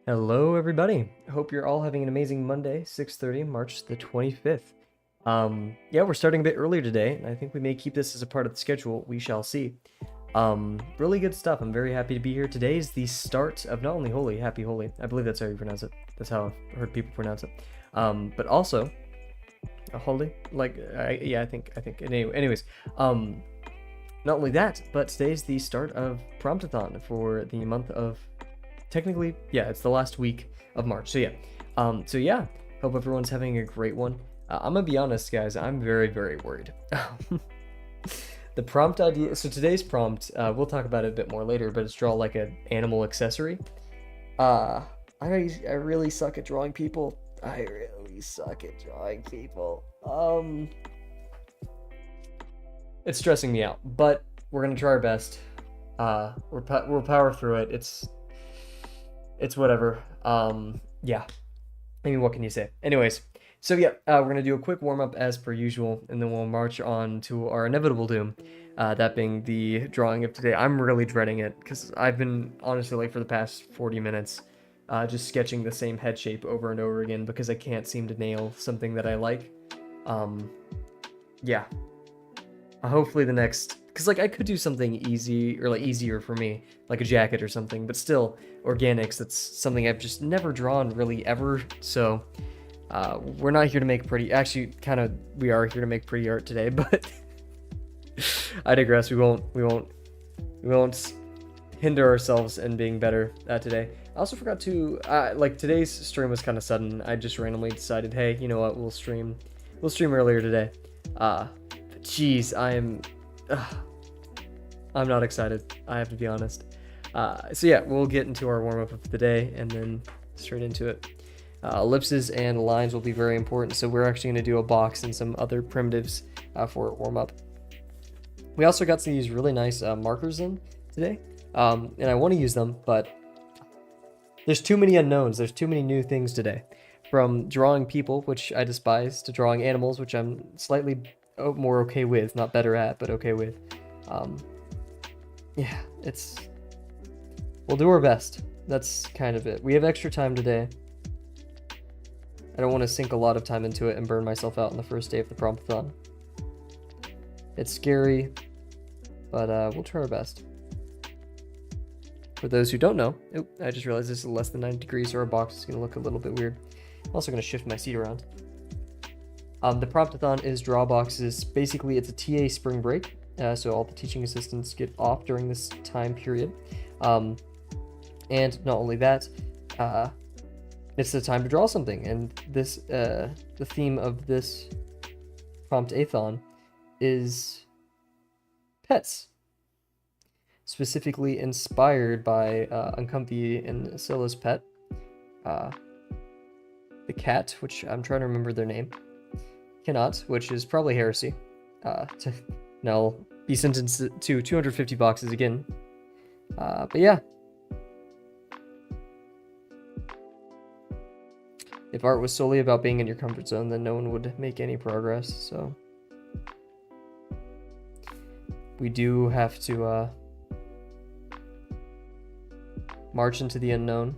Hello, everybody. Hope you're all having an amazing Monday, 6:30, March the 25th. Yeah, we're starting a bit earlier today, and I think we may keep this as a part of the schedule. We shall see. Really good stuff. I'm very happy to be here. Today is the start of not only Holy, Happy Holy. I believe that's how you pronounce it. That's how I've heard people pronounce it. But also Holy. Yeah, I think. Anyways, not only that, but today's the start of Promptathon for the month of. Technically, yeah, it's the last week of March. So yeah, hope everyone's having a great one. I'm gonna be honest, guys. I'm very, very worried. The prompt idea. So today's prompt, we'll talk about it a bit more later, but it's draw like an animal accessory. I really suck at drawing people. I really suck at drawing people. It's stressing me out, but we're gonna try our best. We'll power through it. It's whatever. Yeah. I mean, what can you say? Anyways, so yeah, we're gonna do a quick warm up as per usual, and then we'll march on to our inevitable doom. That being the drawing of today. I'm really dreading it because I've been honestly like for the past 40 minutes, just sketching the same head shape over and over again because I can't seem to nail something that I like. Yeah. Hopefully the next, because like I could do something easy or like easier for me, like a jacket or something, but still organics, that's something I've just never drawn really ever. So we're not here to make pretty, actually kind of we are here to make pretty art today, but I digress. We won't hinder ourselves in being better today. I also forgot to like today's stream was kind of sudden. I just randomly decided, hey, you know what, we'll stream earlier today. Jeez, I'm not excited, I have to be honest. So yeah, we'll get into our warm-up of the day and then straight into it. Ellipses and lines will be very important, so we're actually going to do a box and some other primitives for warm-up. We also got these really nice markers in today, and I want to use them, but there's too many unknowns. There's too many new things today. From drawing people, which I despise, to drawing animals, which I'm slightly more okay with, not better at, but okay with. Yeah, we'll do our best. That's kind of it. We have extra time today. I don't want to sink a lot of time into it and burn myself out on the first day of the Promptathon. It's scary, but we'll try our best. For those who don't know, I just realized this is less than 90 degrees, so our box is going to look a little bit weird. I'm also going to shift my seat around. The Promptathon is draw boxes. Basically, it's a TA spring break, so all the teaching assistants get off during this time period. And not only that, it's the time to draw something. And this, the theme of this Promptathon is pets, specifically inspired by Uncomfy and Scylla's pet, the cat, which I'm trying to remember their name. Cannot, which is probably heresy. Now be sentenced to 250 boxes again. But yeah. If art was solely about being in your comfort zone, then no one would make any progress, so. We do have to march into the unknown.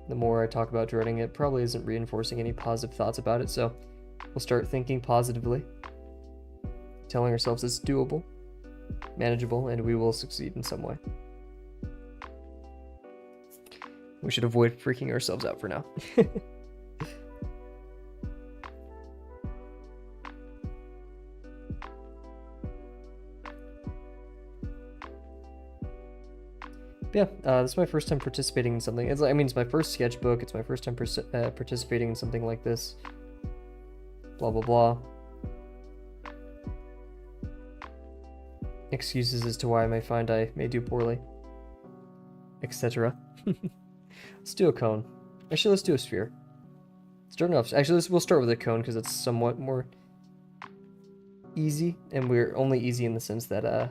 The more I talk about dreading it, probably isn't reinforcing any positive thoughts about it, so we'll start thinking positively, telling ourselves it's doable, manageable, and we will succeed in some way. We should avoid freaking ourselves out for now. Yeah, this is my first time participating in something. It's my first sketchbook. It's my first time participating in something like this. Blah, blah, blah. Excuses as to why I may find I may do poorly. Etc. Let's do a cone. Actually, let's do a sphere. Start off. Actually, we'll start with a cone because it's somewhat more easy, and we're only easy in the sense that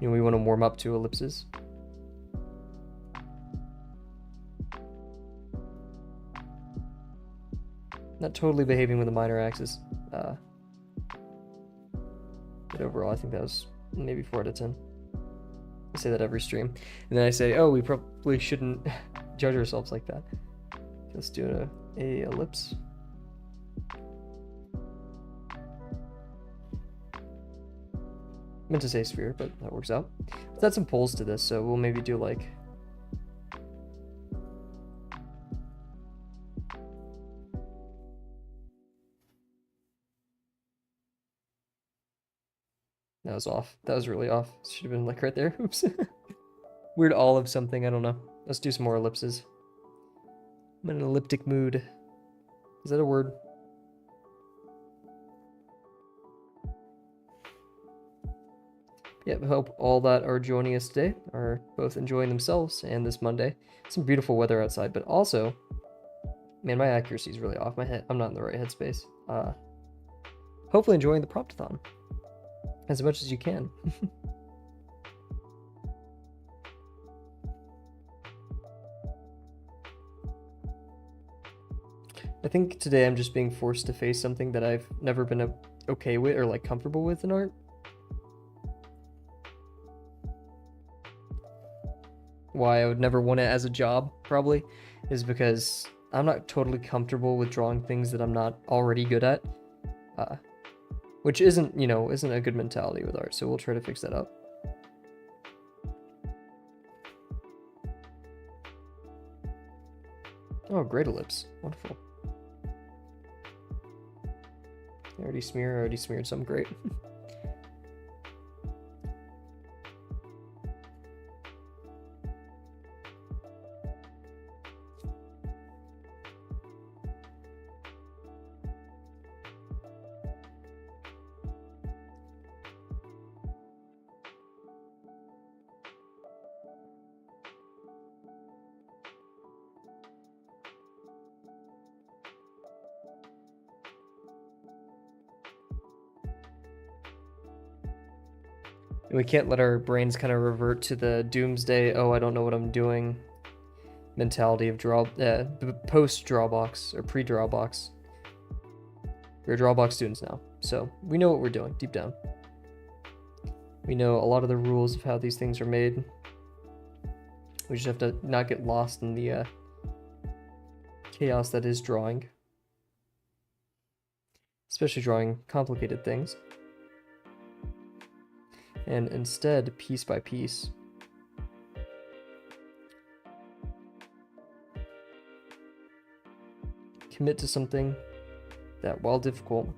we want to warm up to ellipses. Not totally behaving with a minor axis. But overall, I think that was maybe 4 out of 10. I say that every stream. And then I say, oh, we probably shouldn't judge ourselves like that. Let's do a ellipse. Meant to say sphere, but that works out. Let's add some poles to this, so we'll maybe do like... That was off. That was really off. Should have been like right there. Oops. Weird olive something, I don't know. Let's do some more ellipses. I'm in an elliptic mood. Is that a word? Yep, hope all that are joining us today are both enjoying themselves and this Monday. Some beautiful weather outside, but also, man, my accuracy is really off. I'm not in the right headspace. Hopefully enjoying the Promptathon as much as you can. I think today I'm just being forced to face something that I've never been okay with or like comfortable with in art. Why I would never want it as a job, probably, is because I'm not totally comfortable with drawing things that I'm not already good at. Which isn't, you know, isn't a good mentality with art, so we'll try to fix that up. Oh, great ellipse. Wonderful. I already smeared something great. And we can't let our brains kind of revert to the doomsday, oh, I don't know what I'm doing mentality of post drawbox or pre drawbox. We're drawbox students now, so we know what we're doing deep down. We know a lot of the rules of how these things are made. We just have to not get lost in the chaos that is drawing, especially drawing complicated things. And instead, piece by piece, commit to something that, while difficult,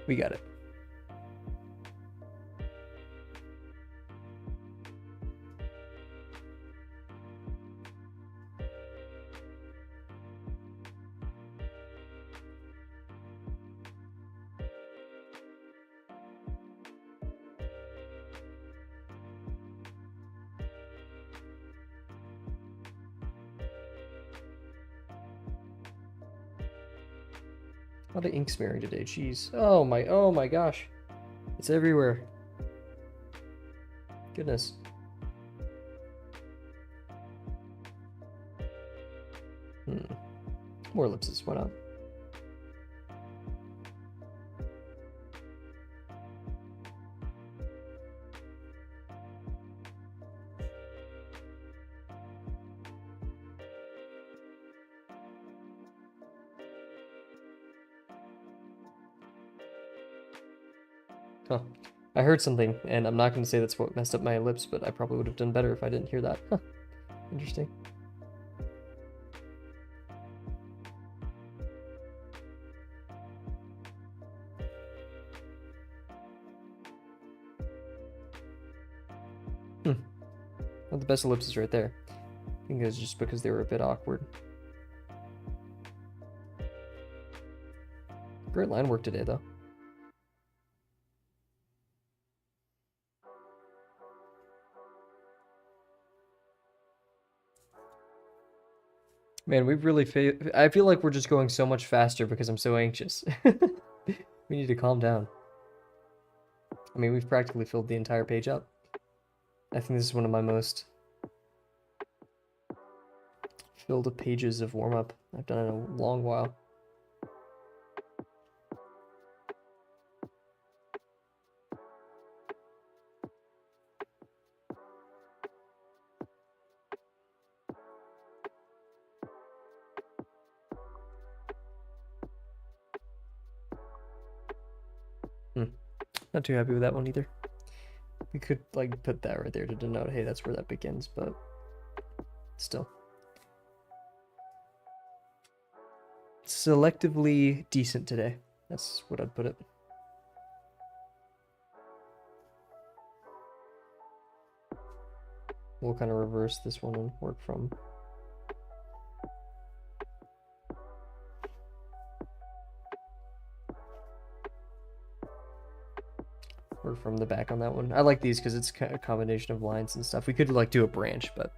we got it. A lot of ink smearing today, jeez. Oh my gosh. It's everywhere. Goodness. More ellipses, why not? Huh. I heard something, and I'm not going to say that's what messed up my ellipse, but I probably would have done better if I didn't hear that. Huh. Interesting. Well, the best ellipses right there. I think it was just because they were a bit awkward. Great line work today, though. Man, we really I feel like we're just going so much faster because I'm so anxious. We need to calm down. I mean, we've practically filled the entire page up. I think this is one of my most filled pages of warm-up I've done in a long while. not too happy with that one either. We could like put that right there to denote, hey, that's where that begins, but still. Selectively decent today. That's what I'd put it. We'll kind of reverse this one and work from. Work from the back on that one. I like these because it's kind of a combination of lines and stuff. We could like do a branch, but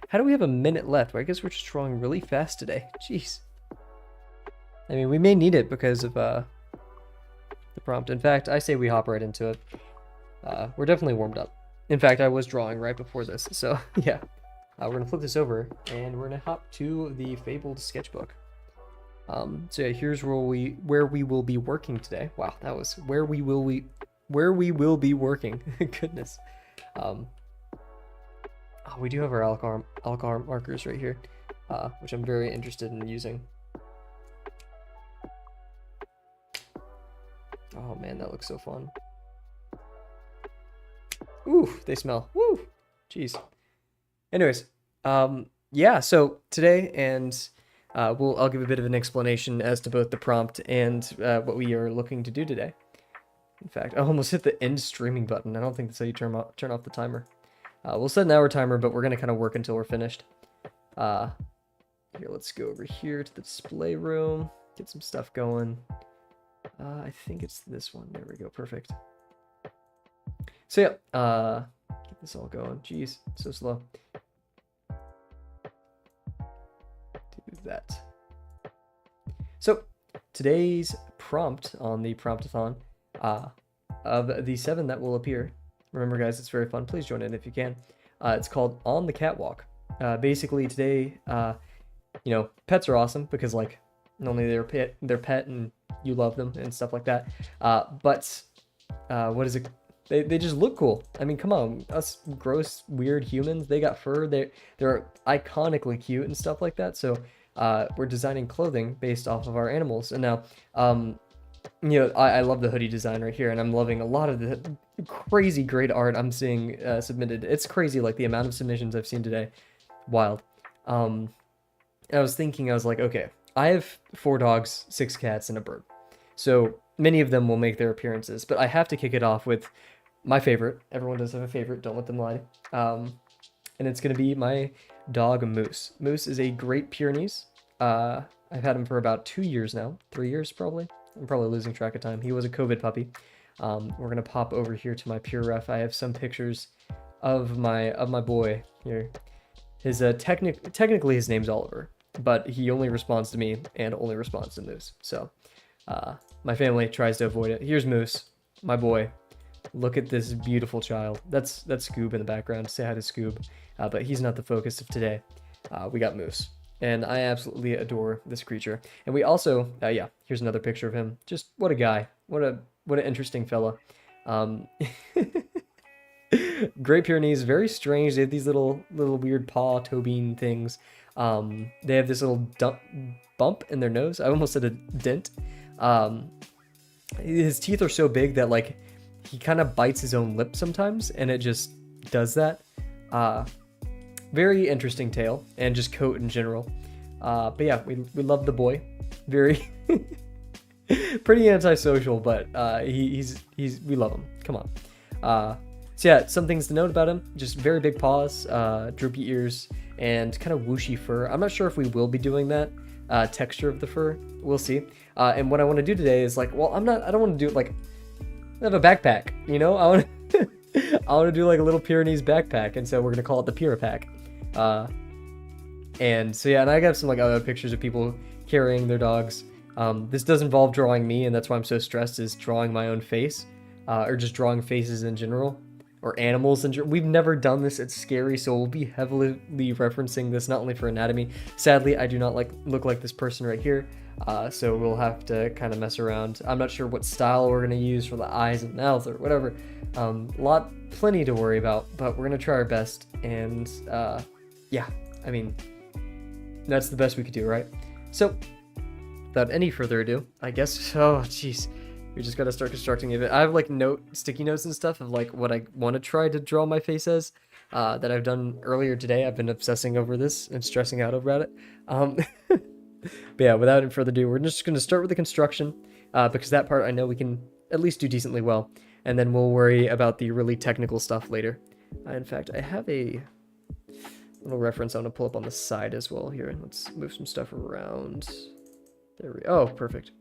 how do we have a minute left? Well, I guess we're just drawing really fast today. Jeez. I mean, we may need it because of the prompt. In fact, I say we hop right into it. We're definitely warmed up. In fact, I was drawing right before this, so yeah. We're gonna flip this over and we're gonna hop to the Fabled sketchbook. So yeah, here's where we will be working today. Wow, that was where we will be working. Goodness. Oh, we do have our alcar markers right here, which I'm very interested in using. Oh man, that looks so fun. Ooh, they smell. Woo! Jeez. Anyways, yeah, so today, and I'll give a bit of an explanation as to both the prompt and what we are looking to do today. In fact, I almost hit the end streaming button. I don't think that's how you turn off the timer. We'll set an hour timer, but we're going to kind of work until we're finished. Here, let's go over here to the display room, get some stuff going. I think it's this one. There we go. Perfect. So yeah, get this all going. Jeez, so slow. Do that. So today's prompt on the Promptathon, of the 7 that will appear. Remember, guys, it's very fun. Please join in if you can. It's called On the Catwalk. Basically, today, you know, pets are awesome because like not only they're pet and you love them and stuff like that, but what is it? They just look cool. I mean, come on, us gross, weird humans, they got fur. They're iconically cute and stuff like that. So we're designing clothing based off of our animals. And now, you know, I love the hoodie design right here, and I'm loving a lot of the crazy great art I'm seeing submitted. It's crazy, like the amount of submissions I've seen today. Wild. I was thinking, I was like, okay, I have 4 dogs, 6 cats, and a bird. So many of them will make their appearances, but I have to kick it off with my favorite. Everyone does have a favorite, don't let them lie. And it's going to be my dog, Moose. Moose is a Great Pyrenees. I've had him for about 2 years now, 3 years probably. I'm probably losing track of time. He was a COVID puppy. We're going to pop over here to my Pure Ref. I have some pictures of my boy here. His technically his name's Oliver, but he only responds to me and only responds to Moose. So my family tries to avoid it. Here's Moose, my boy. Look at this beautiful child. That's Scoob in the background. Say hi to Scoob. But he's not the focus of today. We got Moose. And I absolutely adore this creature. And we also, yeah, here's another picture of him. Just what a guy. What an interesting fella. Great Pyrenees, very strange. They have these little weird paw toe bean things. They have this little bump in their nose. I almost said a dent. His teeth are so big that like he kind of bites his own lip sometimes, and it just does that. Very interesting tail, and just coat in general. But yeah, we love the boy. Very pretty antisocial, but he's we love him. Come on. So yeah, some things to note about him: just very big paws, droopy ears, and kind of whooshy fur. I'm not sure if we will be doing that texture of the fur. We'll see. And what I want to do today is like, well, I don't want to do it like I have a backpack, you know. I want to do like a little Pyrenees backpack, and so we're gonna call it the Pyr-Pack. And so yeah, and I got some like other pictures of people carrying their dogs. This does involve drawing me, and that's why I'm so stressed, is drawing my own face, or just drawing faces in general, or animals in general. We've never done this at Scary, so we'll be heavily referencing this, not only for anatomy. Sadly, I do not look like this person right here, so we'll have to kind of mess around. I'm not sure what style we're going to use for the eyes and mouth or whatever. Plenty to worry about, but we're going to try our best, and yeah, I mean, that's the best we could do, right? So, without any further ado, I guess, oh, jeez, We just gotta start constructing it. I have like sticky notes and stuff of like what I want to try to draw my face as that I've done earlier today. I've been obsessing over this and stressing out about it. But yeah, without any further ado, we're just gonna start with the construction because that part I know we can at least do decently well, and then we'll worry about the really technical stuff later. In fact, I have a little reference I want to pull up on the side as well here. Let's move some stuff around. There we go. Oh, perfect.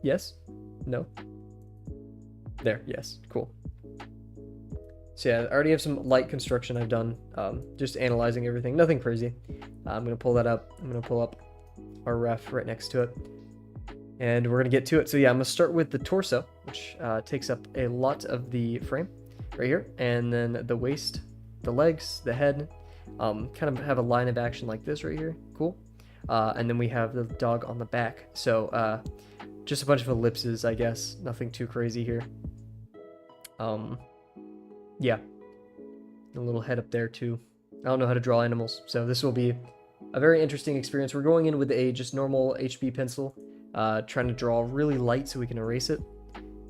Yes? No? There, yes. Cool. So yeah, I already have some light construction I've done. Just analyzing everything. Nothing crazy. I'm going to pull that up. I'm going to pull up our ref right next to it. And we're going to get to it. So yeah, I'm going to start with the torso, which takes up a lot of the frame right here. And then the waist, the legs, the head, kind of have a line of action like this right here. Cool. And then we have the dog on the back. So just a bunch of ellipses, I guess. Nothing too crazy here. Yeah. A little head up there too. I don't know how to draw animals, so this will be a very interesting experience. We're going in with a just normal HB pencil, trying to draw really light so we can erase it.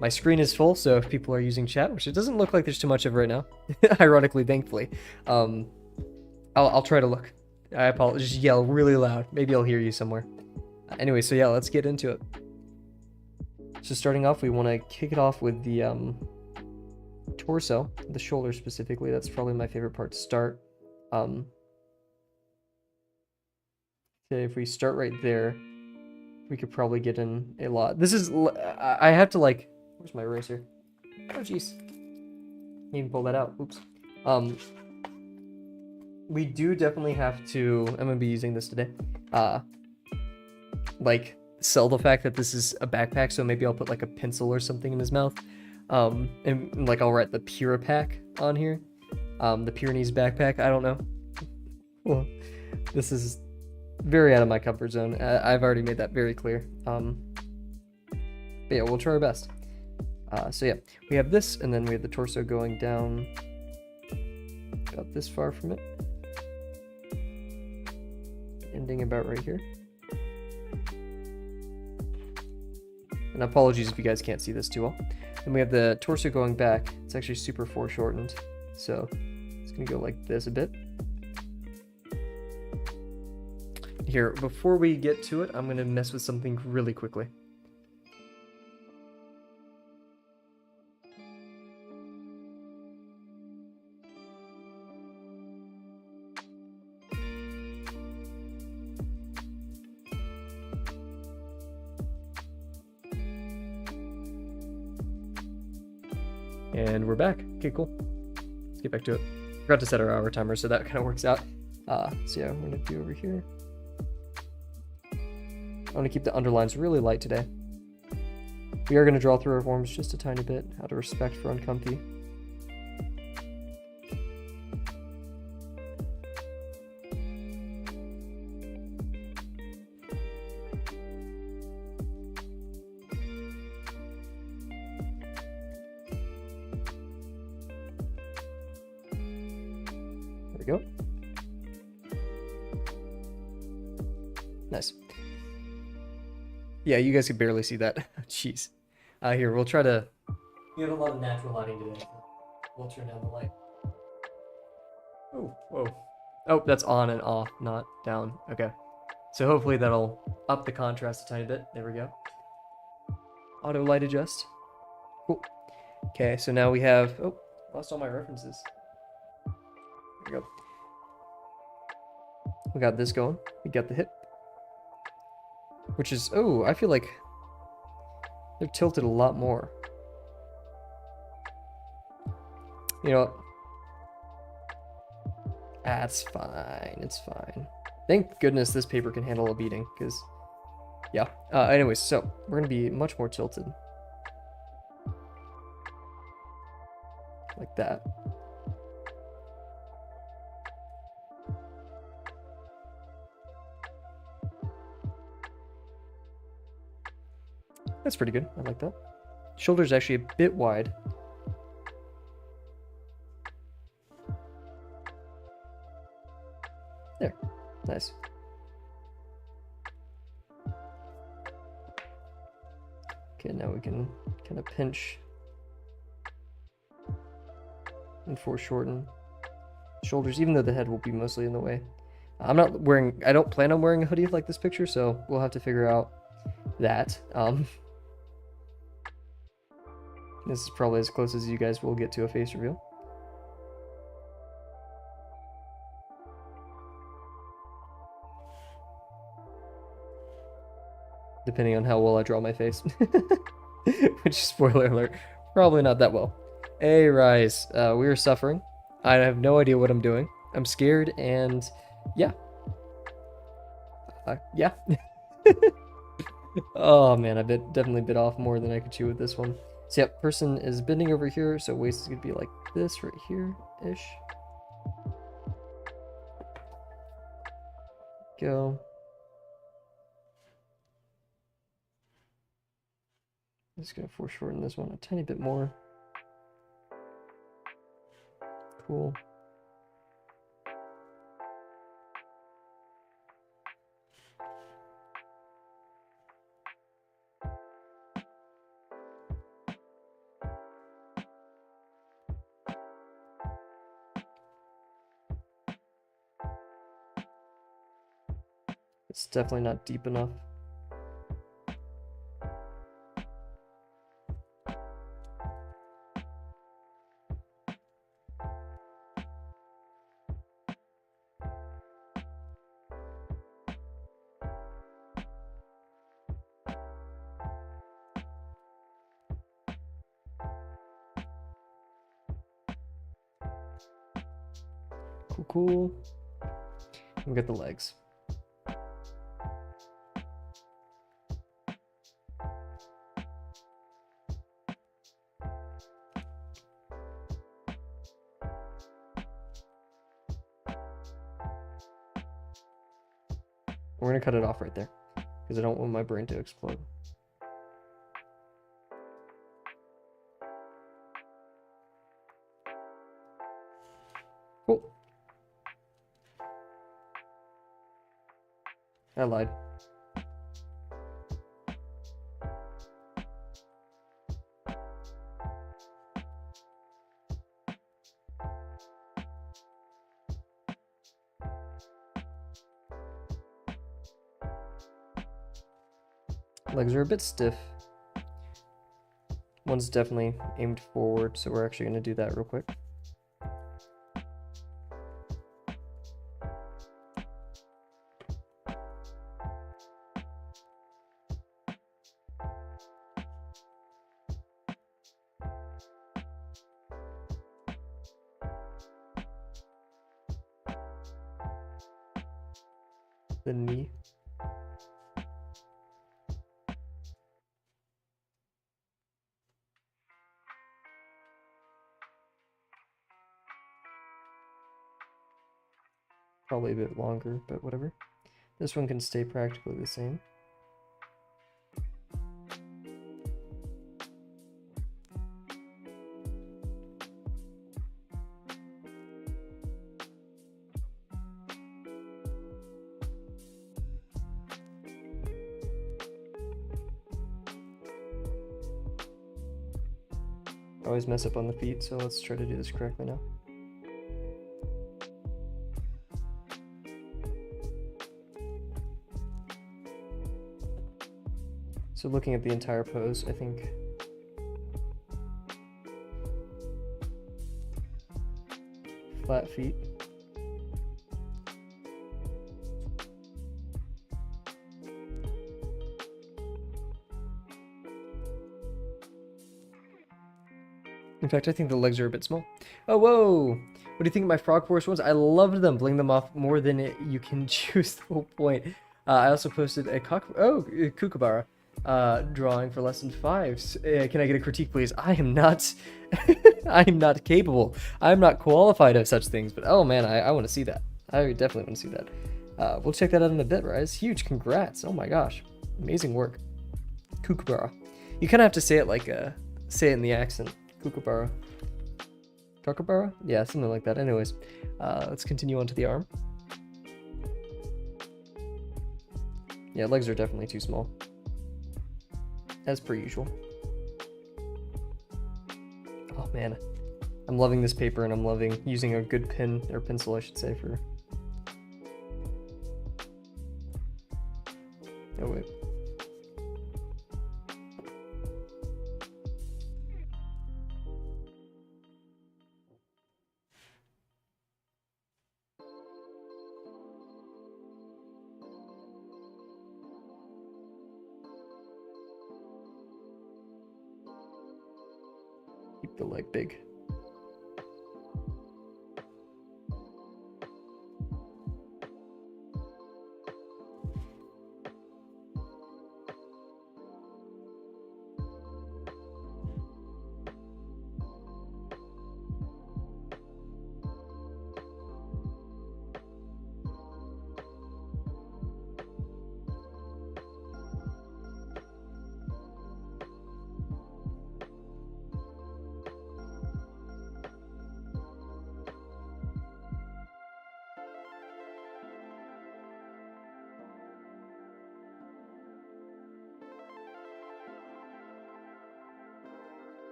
My screen is full, so if people are using chat, which it doesn't look like there's too much of right now, ironically, thankfully, I'll try to look. I apologize. Just yell really loud. Maybe I'll hear you somewhere. Anyway, so yeah, let's get into it. So starting off, we want to kick it off with the torso, the shoulder specifically. That's probably my favorite part to start. Okay, if we start right there, we could probably get in a lot. This is, I have to like, where's my eraser? Oh, jeez. Didn't even pull that out. Oops. We do definitely have to, I'm going to be using this today, like, sell the fact that this is a backpack, so maybe I'll put like a pencil or something in his mouth. And like I'll write the Pyr-Pack on here. The Pyrenees backpack, I don't know. Well, this is very out of my comfort zone. I've already made that very clear. But yeah, we'll try our best. So yeah, we have this, and then we have the torso going down about this far from it. Ending about right here. And apologies if you guys can't see this too well. And we have the torso going back. It's actually super foreshortened. So it's going to go like this a bit. Here, before we get to it, I'm going to mess with something really quickly. And we're back. Okay, cool. Let's get back to it. Forgot to set our hour timer, so that kind of works out. So yeah, I'm going to do over here. I want to keep the underlines really light today. We are going to draw through our forms just a tiny bit, out of respect for uncomfy. There we go. Nice. Yeah, you guys could barely see that. Jeez. Here, we'll try to... We have a lot of natural lighting today. We'll turn down the light. Oh, whoa. Oh, that's on and off, not down. Okay. So hopefully that'll up the contrast a tiny bit. There we go. Auto light adjust. Cool. Okay, so now we have... Oh, lost all my references. There we go. We got this going. We got the hip. Which is, oh, I feel like they're tilted a lot more. You know what? That's fine. It's fine. Thank goodness this paper can handle a beating, because, yeah. Anyways, so we're going to be much more tilted. Like that. That's pretty good. I like that. Shoulder's actually a bit wide. There. Nice. Okay, now we can kind of pinch and foreshorten shoulders, even though the head will be mostly in the way. I don't plan on wearing a hoodie like this picture, so we'll have to figure out that. This is probably as close as you guys will get to a face reveal. Depending on how well I draw my face. Which, spoiler alert, probably not that well. Hey, Ryze, we are suffering. I have no idea what I'm doing. I'm scared, and yeah. Yeah. Oh man, I definitely bit off more than I could chew with this one. So yep, person is bending over here, so waist is gonna be like this right here-ish. Go. I'm just gonna foreshorten this one a tiny bit more. Cool. It's definitely not deep enough. Cool, cool. We got the legs. We're gonna cut it off right there because I don't want my brain to explode. Cool. I lied. Legs are a bit stiff. One's definitely aimed forward, so we're actually going to do that real quick. The knee. Probably a bit longer, but whatever. This one can stay practically the same. I always mess up on the feet, so let's try to do this correctly now. So looking at the entire pose, I think flat feet. In fact, I think the legs are a bit small. Oh, whoa! What do you think of my frog forest ones? I loved them. Bling them off more than you can choose, the whole point. I also posted a Kookaburra drawing for lesson 5. Can I get a critique, please? I am not I am not capable. I'm not qualified of such things, but oh man, I want to see that. I definitely want to see that. We'll check that out in a bit, Ryze. Huge congrats. Oh my gosh. Amazing work. Kookaburra. You kind of have to say it like say it in the accent. Kookaburra. Kookaburra? Yeah, something like that. Anyways, let's continue on to the arm. Yeah, legs are definitely too small. as per usual. Oh man, I'm loving this paper, and I'm loving using a good pen, or pencil I should say, for... Oh wait. Keep the leg big.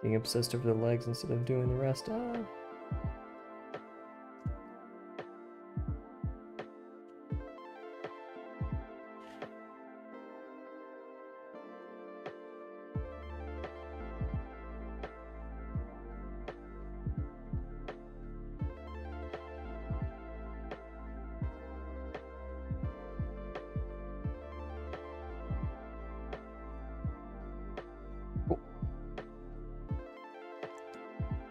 Being obsessed over the legs instead of doing the rest.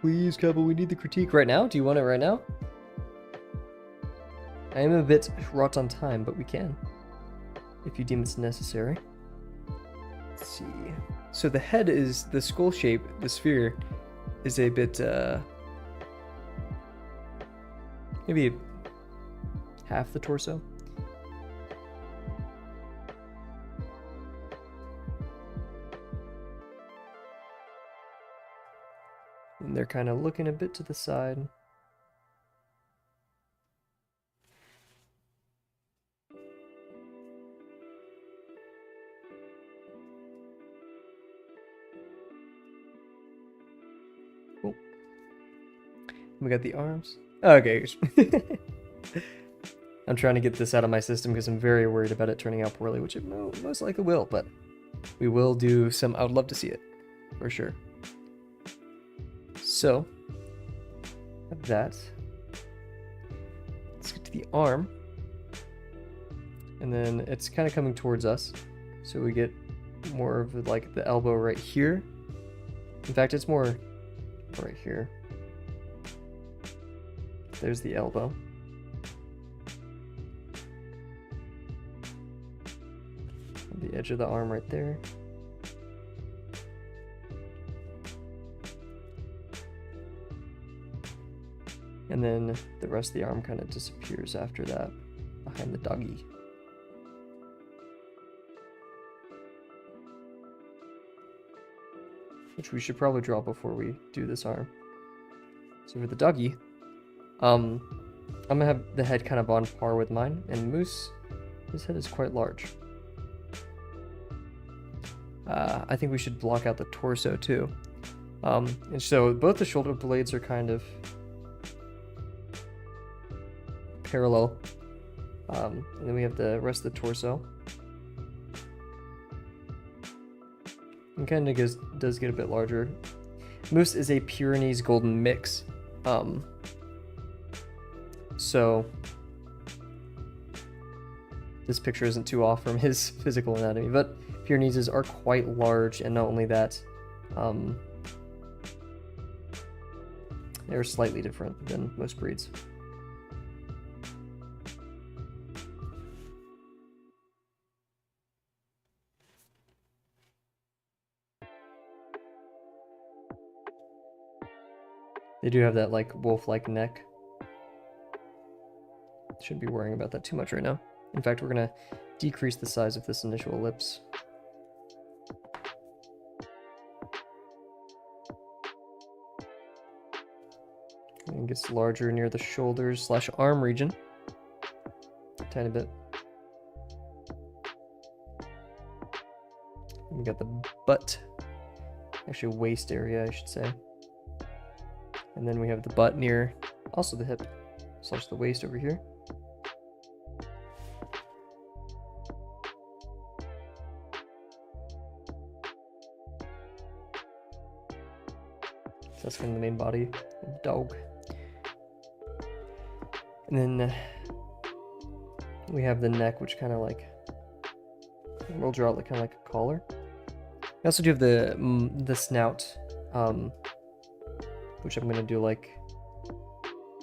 Please, Kavel, we need the critique right now. Do you want it right now? I am a bit wrought on time, but we can, if you deem it's necessary. Let's see. So the head is the skull shape. The sphere is a bit, maybe half the torso. And they're kind of looking a bit to the side. Cool. We got the arms. Okay. I'm trying to get this out of my system because I'm very worried about it turning out poorly, which it most likely will, but we will do some. I would love to see it, for sure. So, that. Let's get to the arm. And then it's kind of coming towards us. So we get more of like the elbow right here. In fact, it's more right here. There's the elbow. The edge of the arm right there. And then the rest of the arm kind of disappears after that, behind the doggy. Which we should probably draw before we do this arm. So for the doggy, I'm gonna have the head kind of on par with mine, and Moose, his head is quite large. I think we should block out the torso too. And so both the shoulder blades are kind of parallel, and then we have the rest of the torso. And kind of does get a bit larger. Moose is a Pyrenees golden mix, so this picture isn't too off from his physical anatomy, but Pyrenees are quite large, and not only that, they're slightly different than most breeds. They do have that like wolf-like neck. Shouldn't be worrying about that too much right now. In fact, we're gonna decrease the size of this initial ellipse. And it gets larger near the shoulders / arm region. A tiny bit. We got the butt, actually waist area, I should say. And then we have the butt near, also the hip, / the waist over here. So that's kind of the main body of the dog. And then we have the neck, which kind of like, we'll draw it like kind of like a collar. We also do have the snout, which I'm gonna do like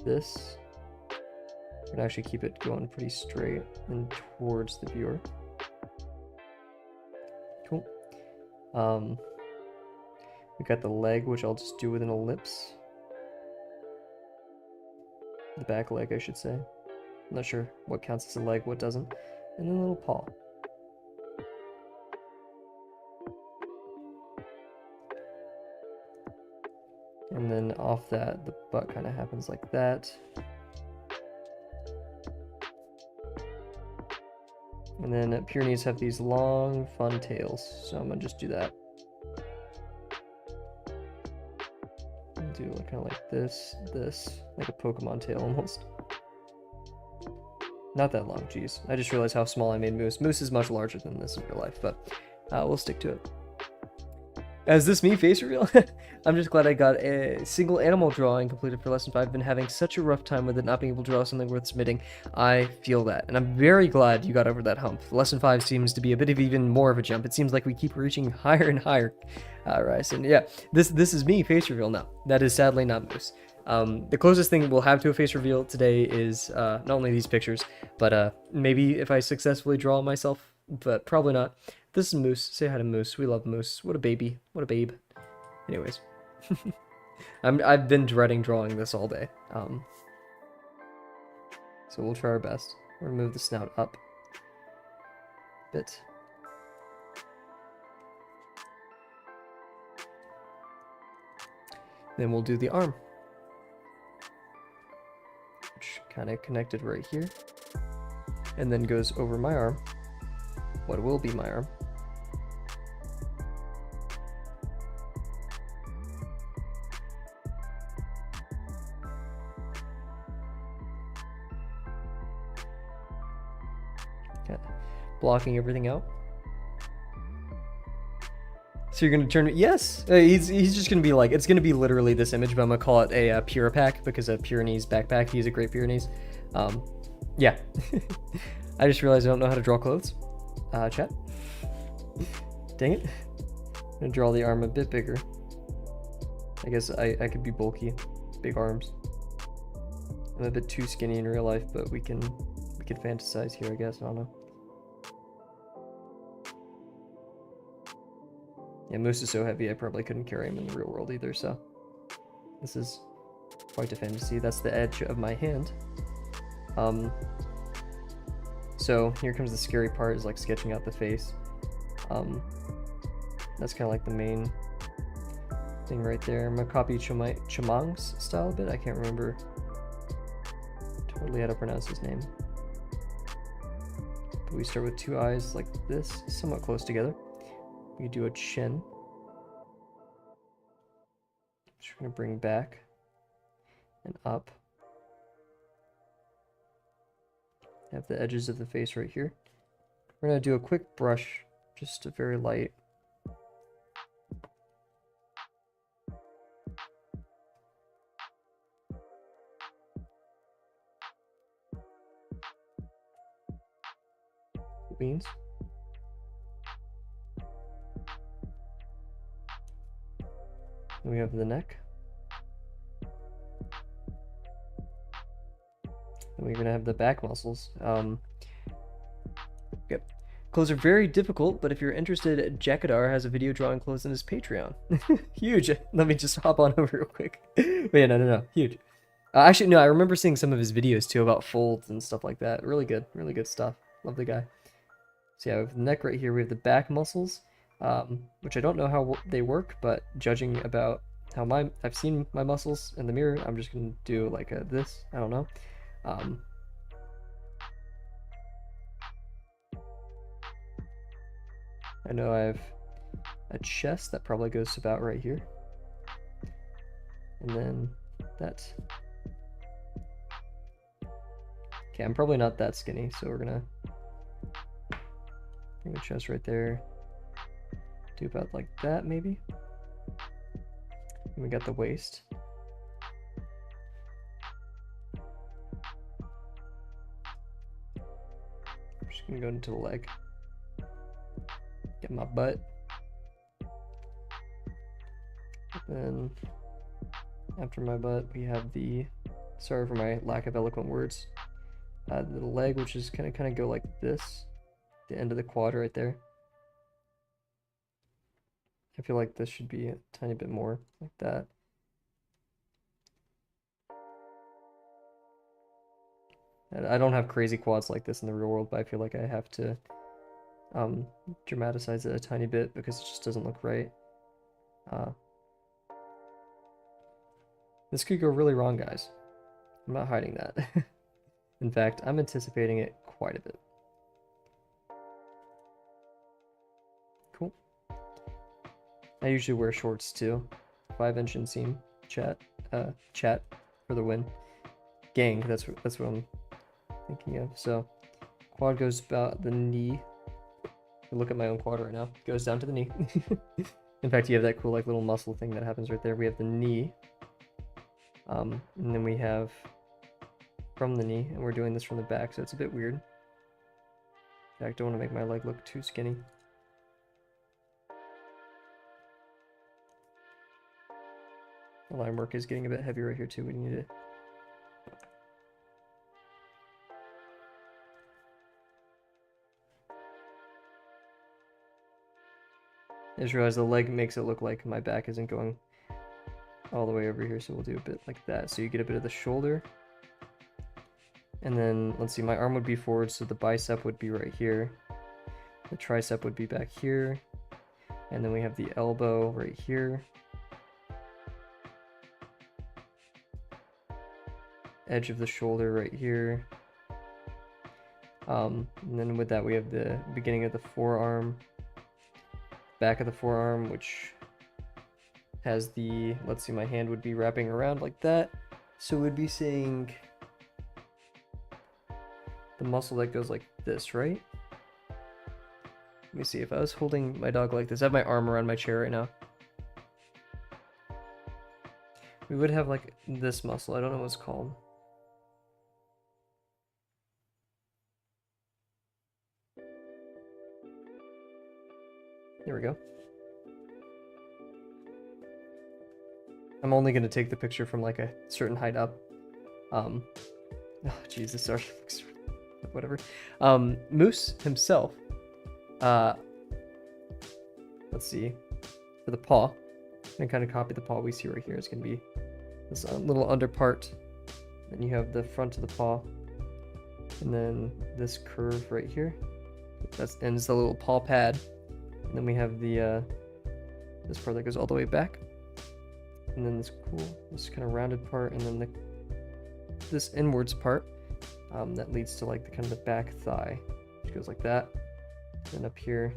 this. I'm gonna actually keep it going pretty straight and towards the viewer. Cool. We got the leg, which I'll just do with an ellipse. The back leg, I should say. I'm not sure what counts as a leg, what doesn't. And then a little paw. And then off that, the butt kind of happens like that. And then Pyrenees have these long, fun tails, so I'm gonna just do that. And do kind of like this, like a Pokemon tail almost. Not that long, geez. I just realized how small I made Moose. Moose is much larger than this in real life, but we'll stick to it. Is this me face reveal? I'm just glad I got a single animal drawing completed for lesson 5. I've been having such a rough time with it, not being able to draw something worth submitting. I feel that, and I'm very glad you got over that hump. Lesson 5 seems to be a bit of even more of a jump. It seems like we keep reaching higher and higher, Ryze. And yeah, this is me face reveal now. That is sadly not Moose. The closest thing we'll have to a face reveal today is not only these pictures, but maybe if I successfully draw myself, but probably not. This is Moose. Say hi to Moose. We love Moose. What a baby. What a babe. Anyways. I've been dreading drawing this all day. So we'll try our best. We'll move the snout up a bit. Then we'll do the arm, which kind of connected right here, and then goes over my arm, what will be my arm. Okay. Blocking everything out. So you're gonna turn it? Yes. He's just gonna be like, it's gonna be literally this image, but I'm gonna call it a Pyr-Pack because of Pyrenees backpack. He's a great Pyrenees. Yeah. I just realized I don't know how to draw clothes. Chat. Dang it. I'm gonna draw the arm a bit bigger. I guess I could be bulky, big arms. I'm a bit too skinny in real life, but we could fantasize here, I guess. I don't know. Yeah, Moose is so heavy I probably couldn't carry him in the real world either, so this is quite a fantasy. That's the edge of my hand. So here comes the scary part, is like sketching out the face. That's kind of like the main thing right there. I'm gonna copy Chamang's style a bit. I can't remember totally how to pronounce his name. But we start with two eyes like this, somewhat close together. We do a chin, which we're going to bring back and up. Have the edges of the face right here. We're going to do a quick brush, just a very light. Beans. Then we have the neck. And we're going to have the back muscles. Yep. Clothes are very difficult, but if you're interested, Jackadar has a video drawing clothes in his Patreon. Huge. Let me just hop on over real quick. But yeah, no. Huge. Actually, no, I remember seeing some of his videos too about folds and stuff like that. Really good stuff. Love the guy. So yeah, we have the neck right here. We have the back muscles. Which I don't know how they work, but judging about how I've seen my muscles in the mirror, I'm just gonna do like this. I don't know. I know I've a chest that probably goes about right here. And then that. Okay, I'm probably not that skinny, so we're gonna bring the chest right there. Do about like that, maybe. And we got the waist. I'm just gonna go into the leg. Get my butt. Then after my butt, we have the, sorry for my lack of eloquent words, the leg, which is kind of go like this, the end of the quad right there. I feel like this should be a tiny bit more like that. And I don't have crazy quads like this in the real world, but I feel like I have to dramatize it a tiny bit because it just doesn't look right. This could go really wrong, guys. I'm not hiding that. In fact, I'm anticipating it quite a bit. Cool. I usually wear shorts too. 5-inch inseam. Chat for the win. Gang, that's what I'm thinking of. So quad goes about the knee. Look at my own quad right now. It goes down to the knee. In fact, you have that cool like little muscle thing that happens right there. We have the knee. And then we have from the knee, and we're doing this from the back, so it's a bit weird. In fact, I don't want to make my leg look too skinny. The line work is getting a bit heavy right here too. We need to. I just realized the leg makes it look like my back isn't going all the way over here, so we'll do a bit like that. So you get a bit of the shoulder. And then, let's see, my arm would be forward, so the bicep would be right here. The tricep would be back here. And then we have the elbow right here. Edge of the shoulder right here. And then with that, we have the beginning of the forearm. Back of the forearm, which has the, let's see, my hand would be wrapping around like that. So we'd be seeing the muscle that goes like this, right? Let me see, if I was holding my dog like this, I have my arm around my chair right now. We would have like this muscle, I don't know what it's called. There we go. I'm only going to take the picture from like a certain height up. Oh, Jesus, sorry. Whatever. Moose himself. Let's see. For the paw, I'm going to kind of copy the paw we see right here. It's going to be this little under part. Then you have the front of the paw. And then this curve right here. That ends the little paw pad. And then we have the this part that goes all the way back. And then this kind of rounded part, and then this inwards part that leads to like the kind of the back thigh, which goes like that. And up here,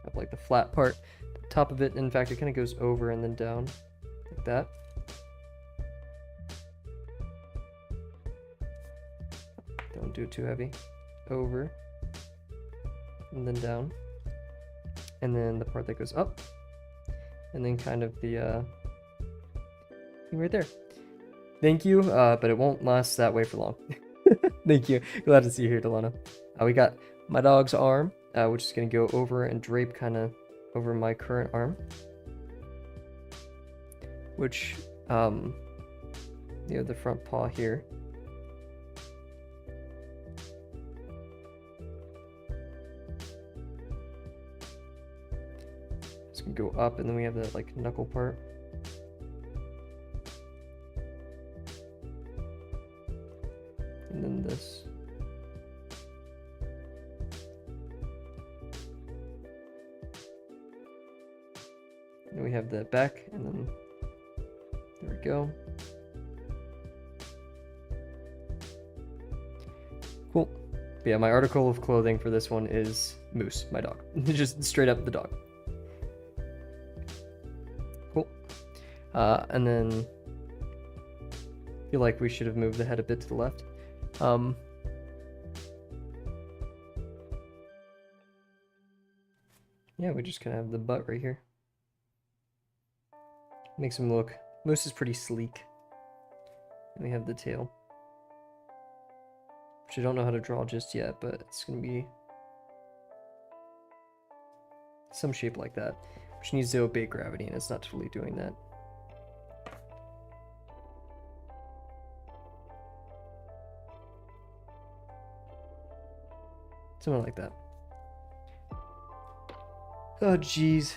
have like the flat part, the top of it. In fact, it kind of goes over and then down like that. Don't do it too heavy. Over and then down, and then the part that goes up, and then kind of the right there. Thank you, but it won't last that way for long. Thank you. Glad to see you here, Delana. We got my dog's arm, which is going to go over and drape kind of over my current arm. Which, you know, the front paw here. It's going to go up, and then we have that like knuckle part. And then this. Then we have the back, and then there we go. Cool. But yeah, my article of clothing for this one is Moose, my dog. Just straight up the dog. And then I feel like we should have moved the head a bit to the left. Yeah, we just kind of have the butt right here. Makes him look, Moose is pretty sleek. And we have the tail, which I don't know how to draw just yet, but it's going to be some shape like that, which needs to obey gravity, and it's not totally doing that. Something like that. Oh, jeez.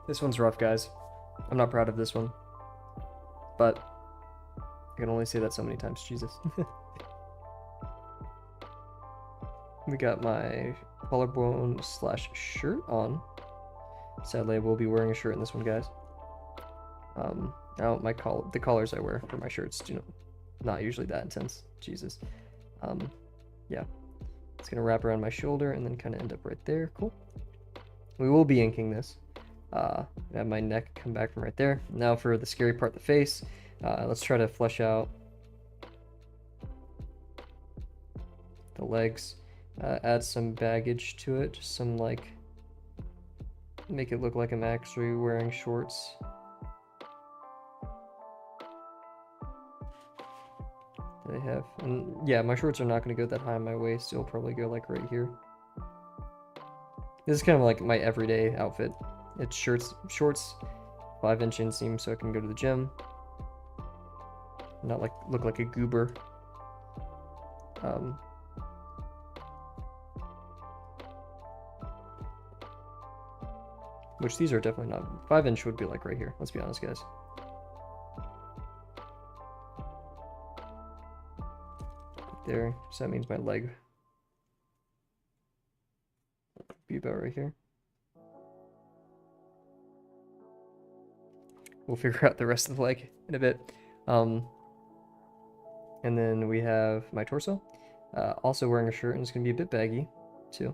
This one's rough, guys. I'm not proud of this one. But I can only say that so many times, Jesus. We got my collarbone / shirt on. Sadly, I will be wearing a shirt in this one, guys. Now the collars I wear for my shirts, not usually that intense. Jesus. Yeah. It's gonna wrap around my shoulder and then kind of end up right there. Cool. We will be inking this. I have my neck come back from right there. Now for the scary part, the face. Let's try to flesh out the legs. Add some baggage to it, just some make it look like I'm actually wearing shorts. That I have, and yeah, my shorts are not going to go that high on my waist. It'll probably go like right here. This is kind of like my everyday outfit. It's shorts, 5-inch inseam, so I can go to the gym. Not look like a goober. Which these are definitely not. 5-inch would be like right here. Let's be honest, guys. There, so that means my leg would be about right here. We'll figure out the rest of the leg in a bit. And then we have my torso. Also wearing a shirt, and it's going to be a bit baggy, too.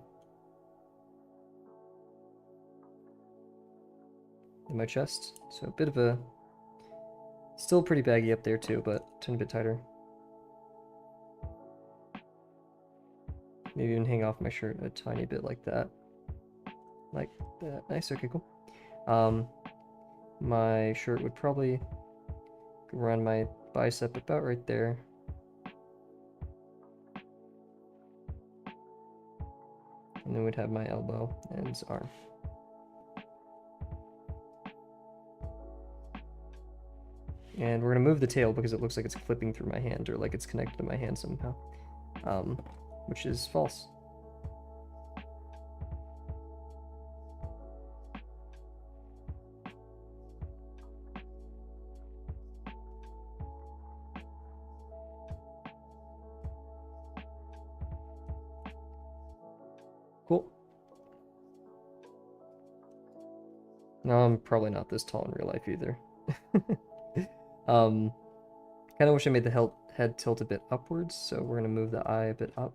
And my chest. So a bit of a... Still pretty baggy up there, too, but a tiny bit tighter. Maybe even hang off my shirt a tiny bit like that. Like that. Nice, okay, cool. My shirt would probably go around my bicep about right there. And then we'd have my elbow and arm. And we're going to move the tail because it looks like it's clipping through my hand, or like it's connected to my hand somehow. Which is false. Cool. No, I'm probably not this tall in real life either. Kind of wish I made the head tilt a bit upwards, so we're gonna move the eye a bit up.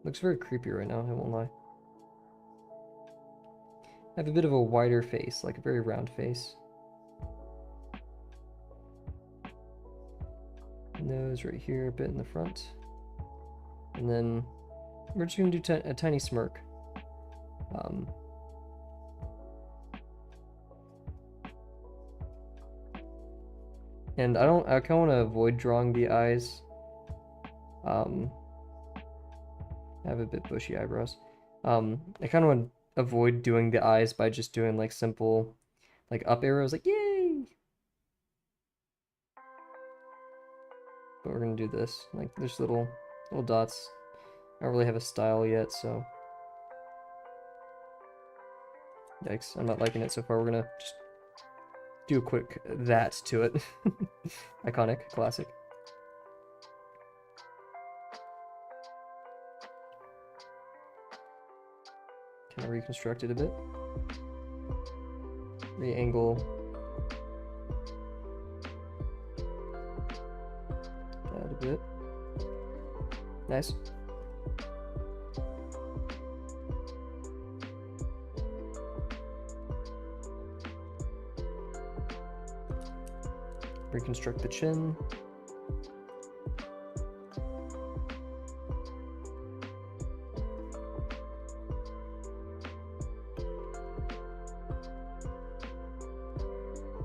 Looks very creepy right now, I won't lie. I have a bit of a wider face, like a very round face. Nose right here, a bit in the front. And then we're just gonna do a tiny smirk. And I kind of want to avoid drawing the eyes. I have a bit bushy eyebrows. I kind of want to avoid doing the eyes by just doing like simple, like up arrows, like yay. But we're gonna do this, like there's little dots. I don't really have a style yet, so yikes, I'm not liking it so far. We're gonna just do a quick that to it. Iconic, classic. Kind of reconstruct it a bit. Re-angle that a bit. Nice. reconstruct the chin.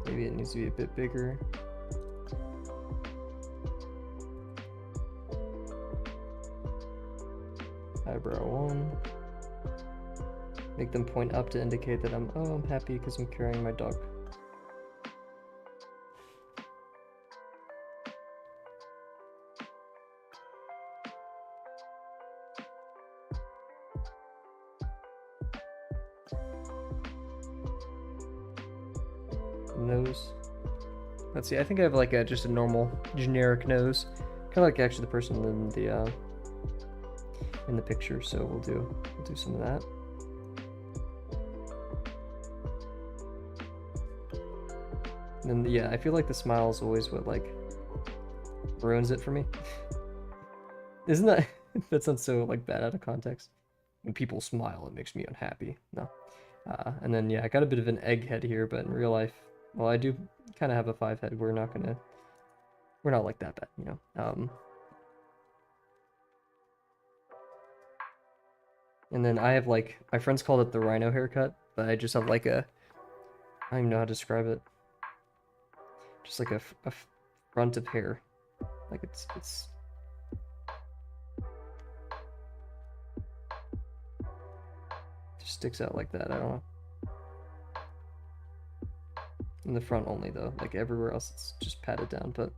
Maybe it needs to be a bit bigger. Eyebrow 1. Make them point up to indicate that I'm happy because I'm carrying my dog. Nose. Let's see, I think I have like just a normal generic nose. Kind of like actually the person in the picture, so we'll do some of that. And then yeah, I feel like the smile is always what like ruins it for me. Isn't that that sounds so like bad out of context? When people smile, it makes me unhappy. No. And then yeah, I got a bit of an egg head here, but in real life, well, I do kind of have a 5 head. We're not like that bad, you know. And then I have like, my friends called it the rhino haircut, but I just have like I don't even know how to describe it. Just like a front of hair. Like it's just sticks out like that, I don't know. In the front only though, like everywhere else it's just patted down, but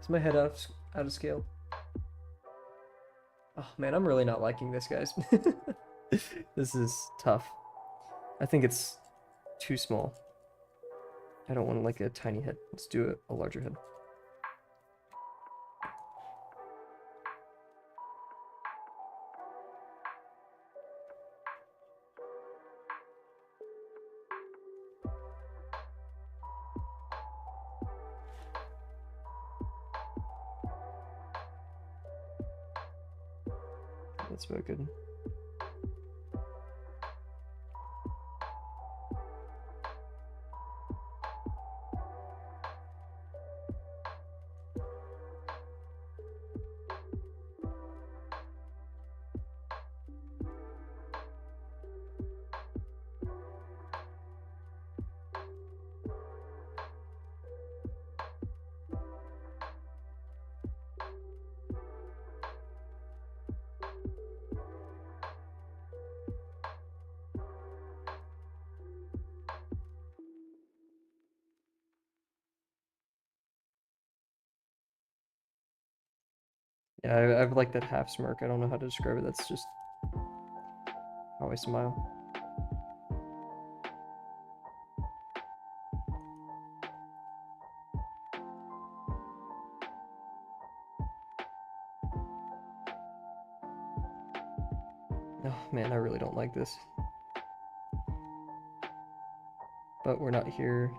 is my head out of scale? Oh man, I'm really not liking this, guys. This is tough. I think it's too small. I don't want like a tiny head. Let's do a larger head. That's very good. Yeah, I have like that half smirk. I don't know how to describe it. That's just how I smile. Oh man, I really don't like this. But we're not here.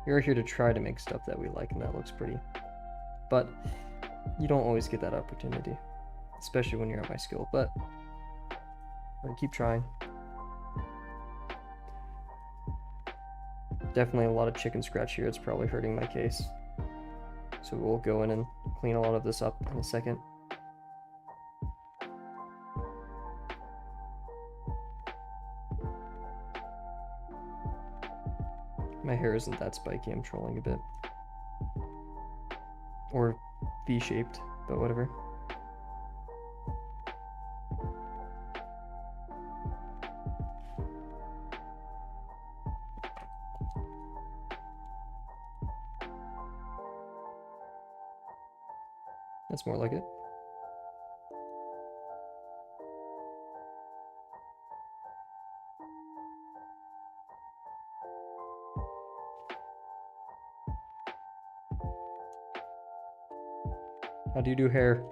You're here to try to make stuff that we like, and that looks pretty. But you don't always get that opportunity, especially when you're at my skill, but I'm gonna keep trying. Definitely a lot of chicken scratch here. It's probably hurting my case. So we'll go in and clean a lot of this up in a second. My hair isn't that spiky, I'm trolling a bit. Or V-shaped, but whatever. That's more like it. How do you do hair?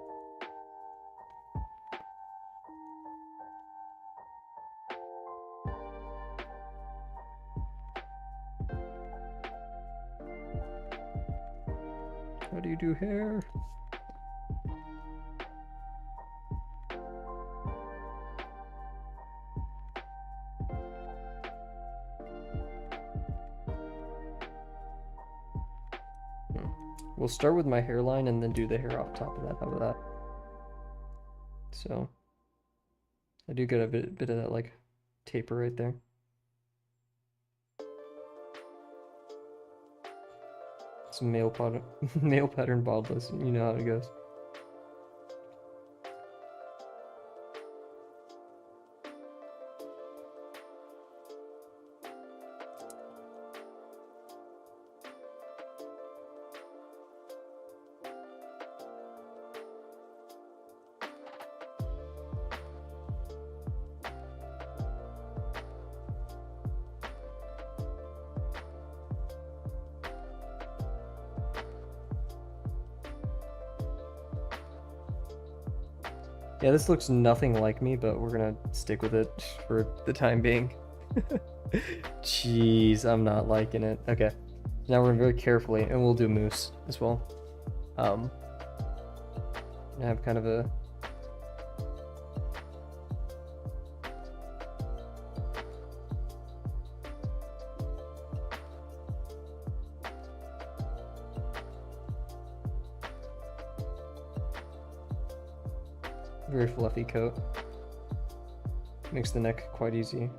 How do you do hair? We'll start with my hairline and then do the hair off top of that. How about that? So I do get a bit of that like taper right there. Some male pattern baldness. You know how it goes. Yeah, this looks nothing like me, but we're gonna stick with it for the time being. Jeez, I'm not liking it. Okay, now we're very carefully, and we'll do moose as well. I have kind of a very fluffy coat. Makes the neck quite easy.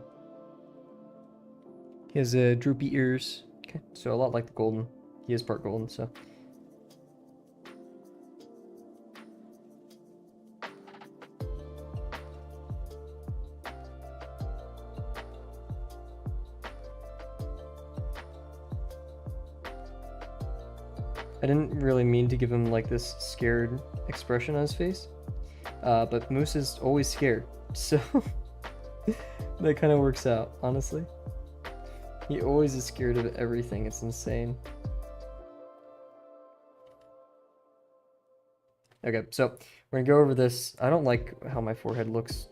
He has droopy ears. Okay, so a lot like the golden. He is part golden, so. I didn't really mean to give him like this scared expression on his face. But Moose is always scared, so that kind of works out, honestly. He always is scared of everything, it's insane. Okay, so we're gonna go over this. I don't like how my forehead looks.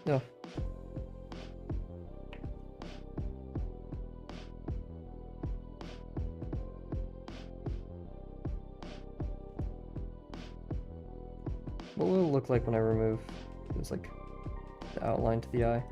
No. What will it look like when I remove this, like, the outline to the eye?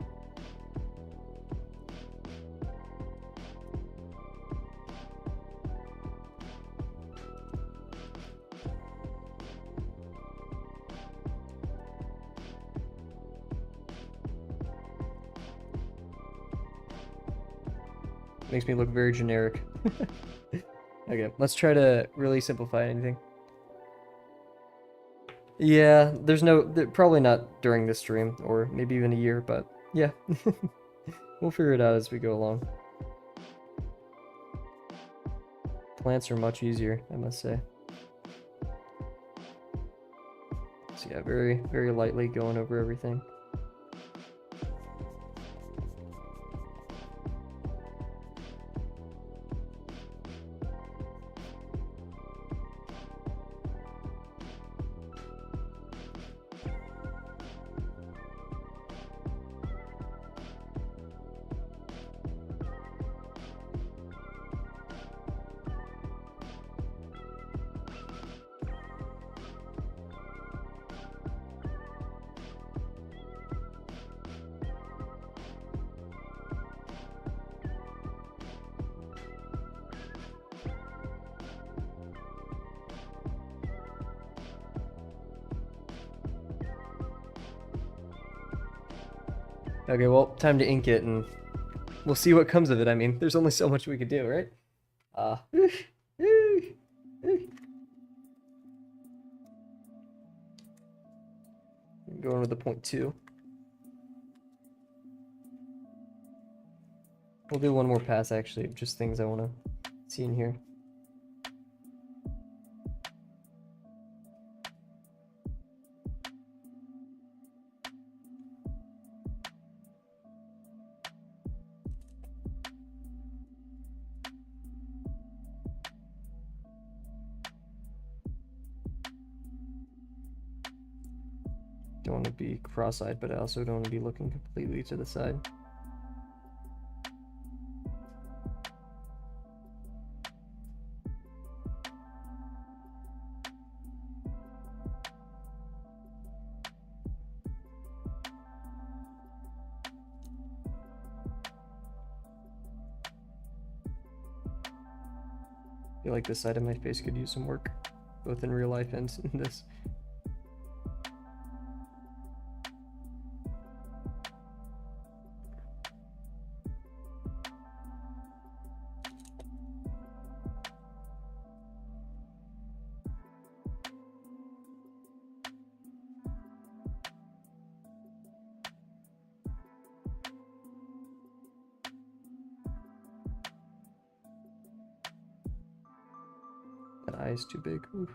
Makes me look very generic. Okay, let's try to really simplify anything. Yeah, there's probably not during this stream, or maybe even a year, but yeah. We'll figure it out as we go along. Plants are much easier, I must say. So yeah, very, very lightly going over everything. Okay, well, time to ink it, and we'll see what comes of it. I mean, there's only so much we could do, right? Going with the 0.2. We'll do one more pass, actually, of just things I want to see in here. Don't want to be cross-eyed, but I also don't want to be looking completely to the side. feel like this side of my face could use some work, both in real life and in this. That eye is too big. Oof.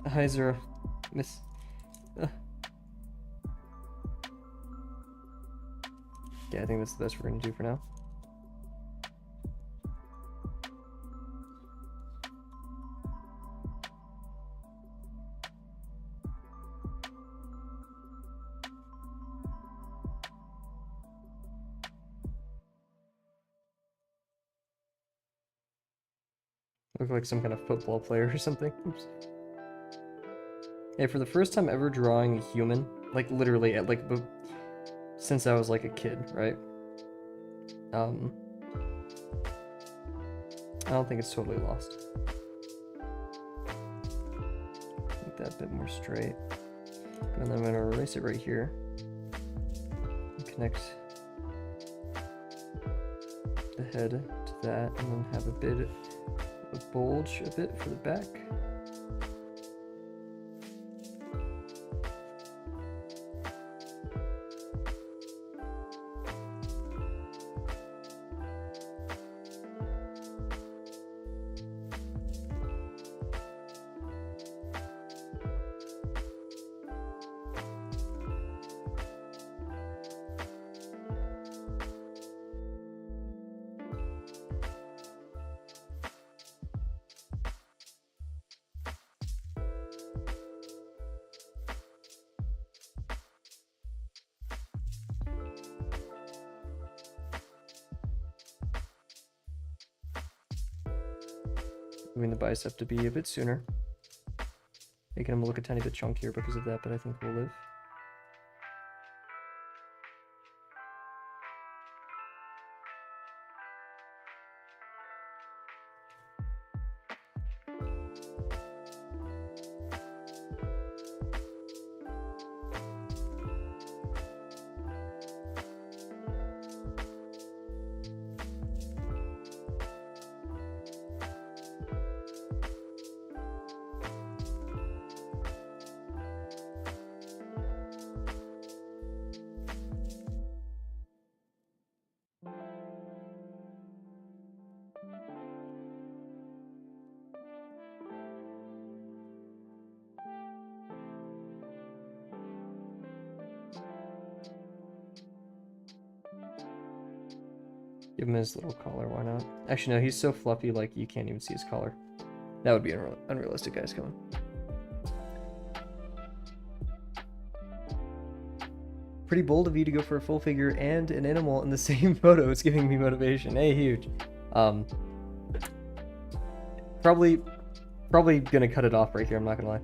Eyes are miss. Yeah, I think that's the best we're gonna do for now. Look like some kind of football player or something. Oops. Yeah, for the first time ever drawing a human, like literally at like since I was like a kid, right? I don't think it's totally lost. Make that a bit more straight. And then I'm gonna erase it right here. And connect the head to that, and then have a bit of a bulge a bit for the back. Moving the bicep to be a bit sooner. Making him look a tiny bit chunkier because of that, but I think we'll live. Give him his little collar, why not? Actually, no, he's so fluffy, like, you can't even see his collar. That would be unrealistic, guys, come on. Pretty bold of you to go for a full figure and an animal in the same photo. It's giving me motivation. Hey, huge. Probably gonna cut it off right here, I'm not gonna lie.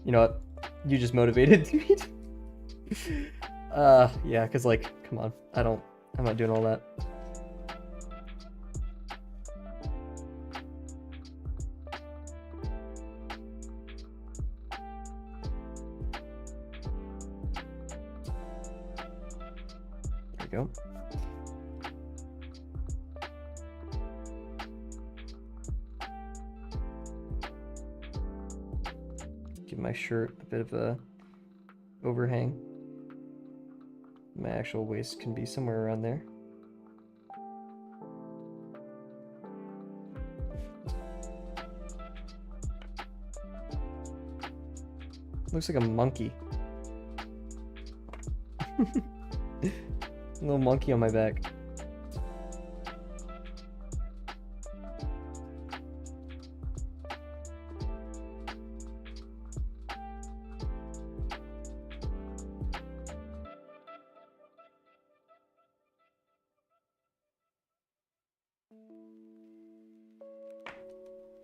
You know what? You just motivated me. Yeah, because, like, come on. I'm not doing all that. Go. Give my shirt a bit of a overhang. My actual waist can be somewhere around there. Looks like a monkey. A little monkey on my back.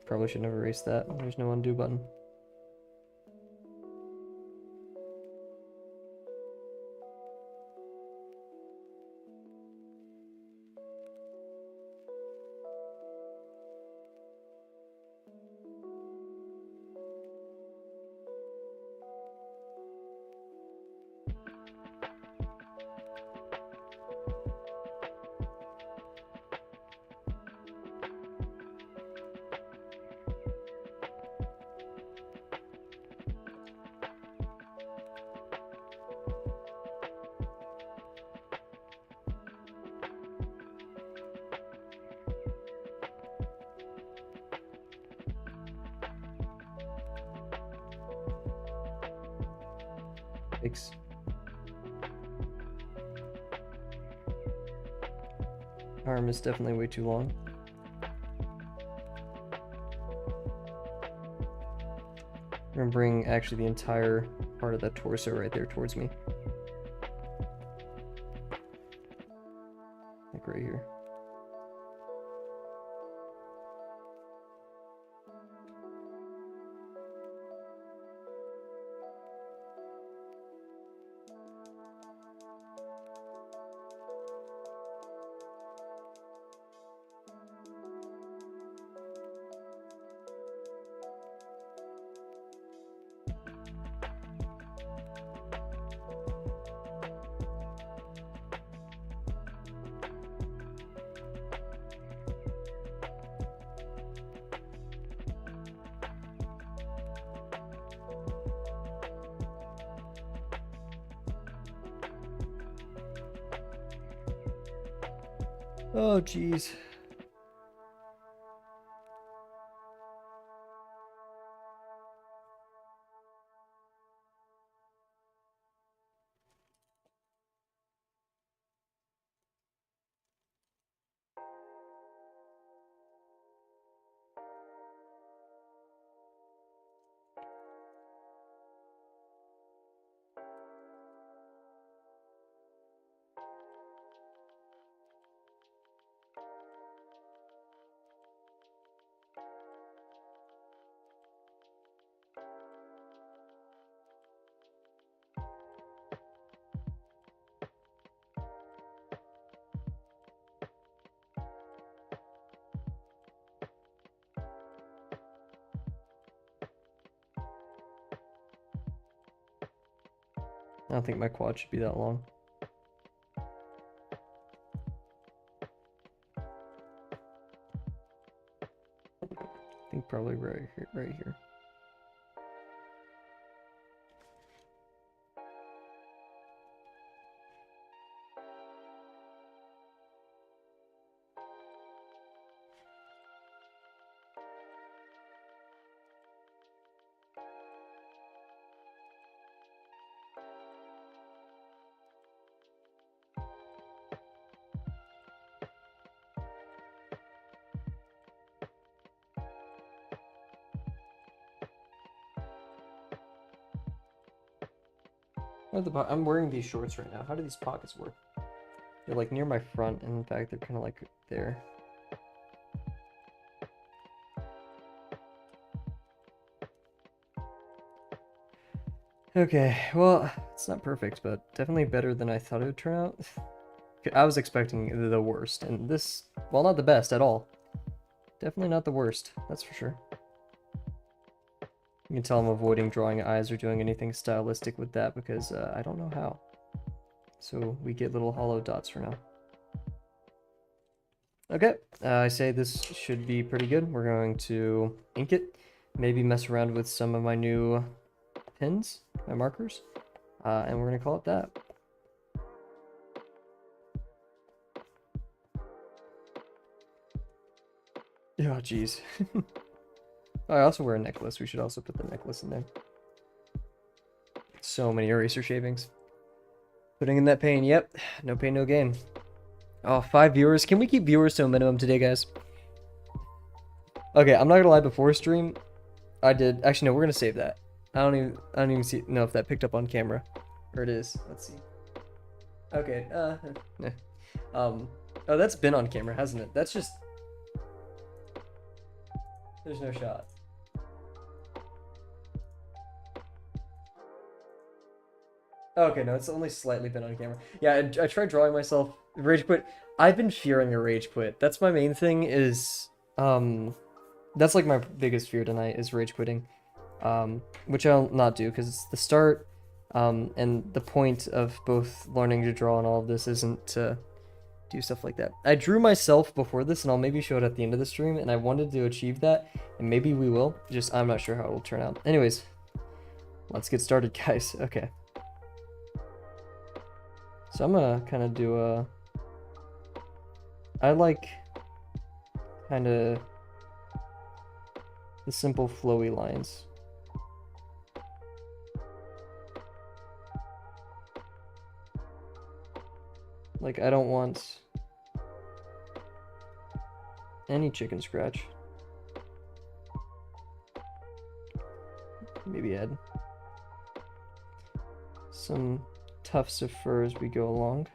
Probably should never erase that. There's no undo button. Yikes. Arm is definitely way too long. I'm gonna bring actually the entire part of that torso right there towards me. Like right here. Oh, geez. I don't think my quad should be that long. I think probably right here, right here. I'm wearing these shorts right now. How do these pockets work? They're like near my front, and in fact, they're kind of like there. Okay, well, it's not perfect, but definitely better than I thought it would turn out. I was expecting the worst, and this, well, not the best at all. Definitely not the worst, that's for sure. You can tell I'm avoiding drawing eyes or doing anything stylistic with that because I don't know how. So we get little hollow dots for now. Okay, I say this should be pretty good. We're going to ink it, maybe mess around with some of my new pins, my markers, and we're going to call it that. Oh, jeez. I also wear a necklace. We should also put the necklace in there. So many eraser shavings. Putting in that pain. Yep. No pain, no gain. Oh, 5 viewers. Can we keep viewers to a minimum today, guys? Okay, I'm not gonna lie. Before stream, I did. Actually, no. We're gonna save that. I don't even know if that picked up on camera, or it is. Let's see. Okay. Oh, that's been on camera, hasn't it? That's just. There's no shot. Okay, no, it's only slightly been on camera. Yeah, I tried drawing myself rage quit. I've been fearing a rage quit. That's my main thing is, that's like my biggest fear tonight is rage quitting, which I'll not do because it's the start, and the point of both learning to draw and all of this isn't to do stuff like that. I drew myself before this, and I'll maybe show it at the end of the stream, and I wanted to achieve that, and maybe we will, just I'm not sure how it will turn out. Anyways, let's get started, guys. Okay. So I'm gonna kind of do I like kind of the simple flowy lines. Like, I don't want any chicken scratch. Maybe add some tufts of fur as we go along.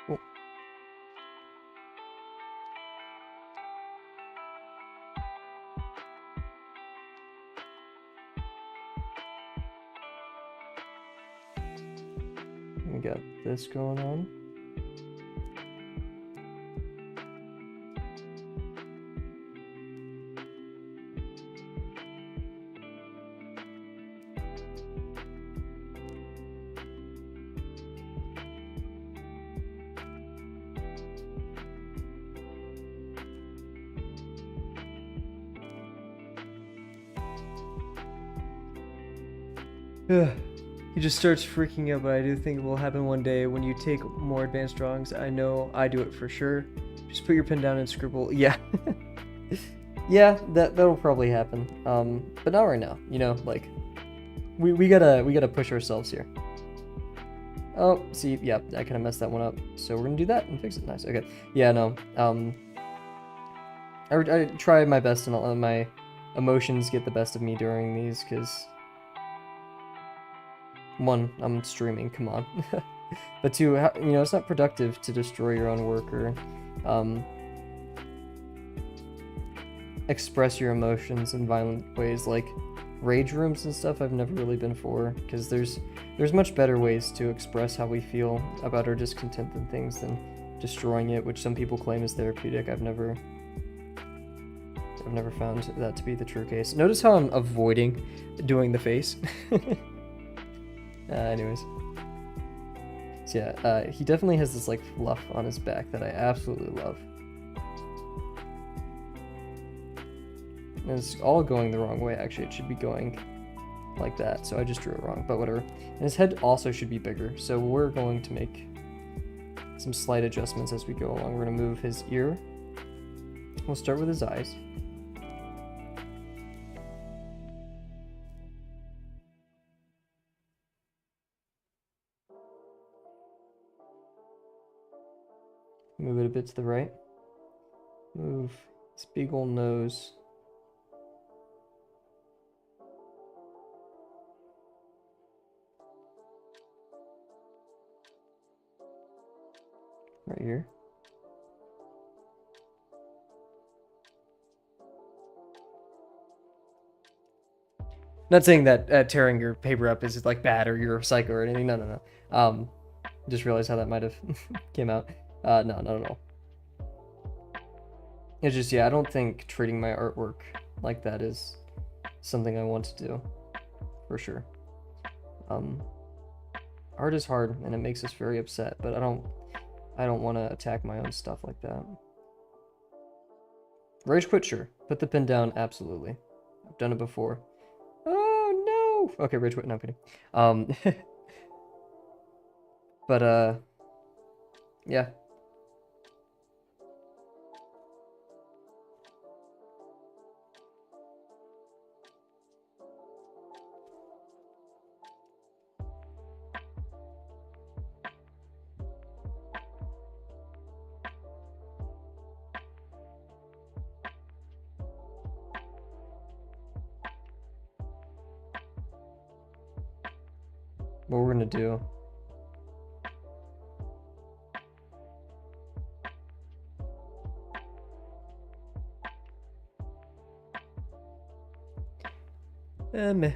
Oh. We got this going on. He just starts freaking out, but I do think it will happen one day when you take more advanced drawings. I know I do it for sure. Just put your pen down and scribble. Yeah. Yeah, that'll probably happen. But not right now, you know, like we gotta push ourselves here. Oh, see, yeah, I kind of messed that one up. So we're gonna do that and fix it. Nice. Okay. Yeah, no. I try my best and let my emotions get the best of me during these, because one, I'm streaming, come on. But two, you know, it's not productive to destroy your own work or express your emotions in violent ways, like rage rooms and stuff. I've never really been for, because there's much better ways to express how we feel about our discontent than things than destroying it, which some people claim is therapeutic. I've never found that to be the true case. Notice how I'm avoiding doing the face. Anyways. So yeah, he definitely has this like fluff on his back that I absolutely love. And it's all going the wrong way, actually. It should be going like that, so I just drew it wrong, but whatever. And his head also should be bigger, so we're going to make some slight adjustments as we go along. We're going to move his ear. We'll start with his eyes. Move it a bit to the right. Move his big ol' nose. Right here. Not saying that tearing your paper up is like bad or you're a psycho or anything. No. Just realized how that might have came out. No, not at all. It's just, yeah, I don't think treating my artwork like that is something I want to do, for sure. Art is hard and it makes us very upset, but I don't want to attack my own stuff like that. Rage quit, sure. Put the pen down, absolutely. I've done it before. Oh no! Okay, rage quit, no, I'm kidding. But yeah. What we're gonna do. Meh.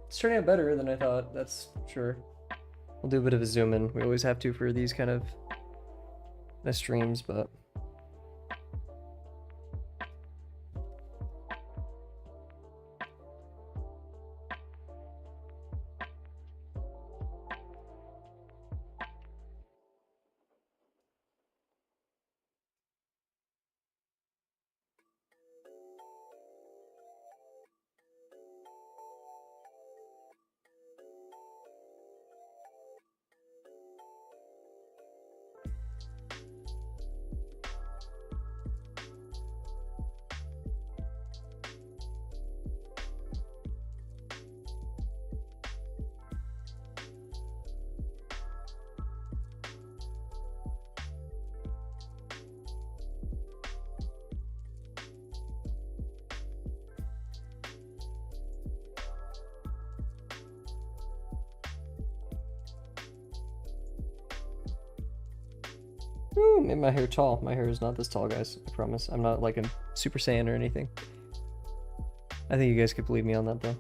It's turning out better than I thought, that's sure. We'll do a bit of a zoom in. We always have to for these kind of streams, but Ooh, made my hair tall. My hair is not this tall, guys. I promise. I'm not like a Super Saiyan or anything. I think you guys could believe me on that, though.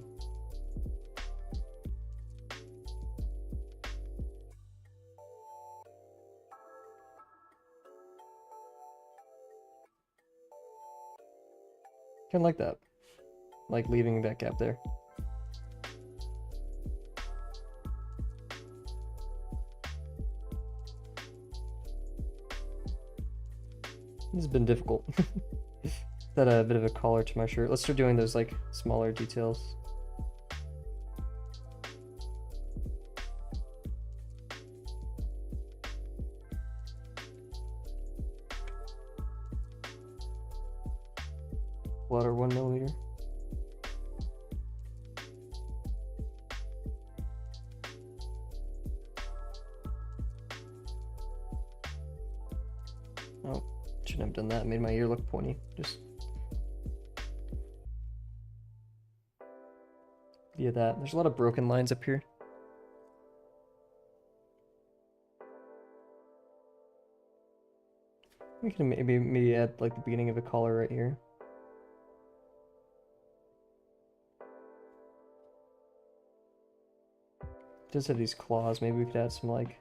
Kind of like that. Like leaving that gap there. This has been difficult. That a bit of a collar to my shirt. Let's start doing those like smaller details. Water 1 millimeter. Oh, shouldn't have done that. Made my ear look pointy. Just via that. There's a lot of broken lines up here. We can maybe add like the beginning of a collar right here. It does have these claws. Maybe we could add some like.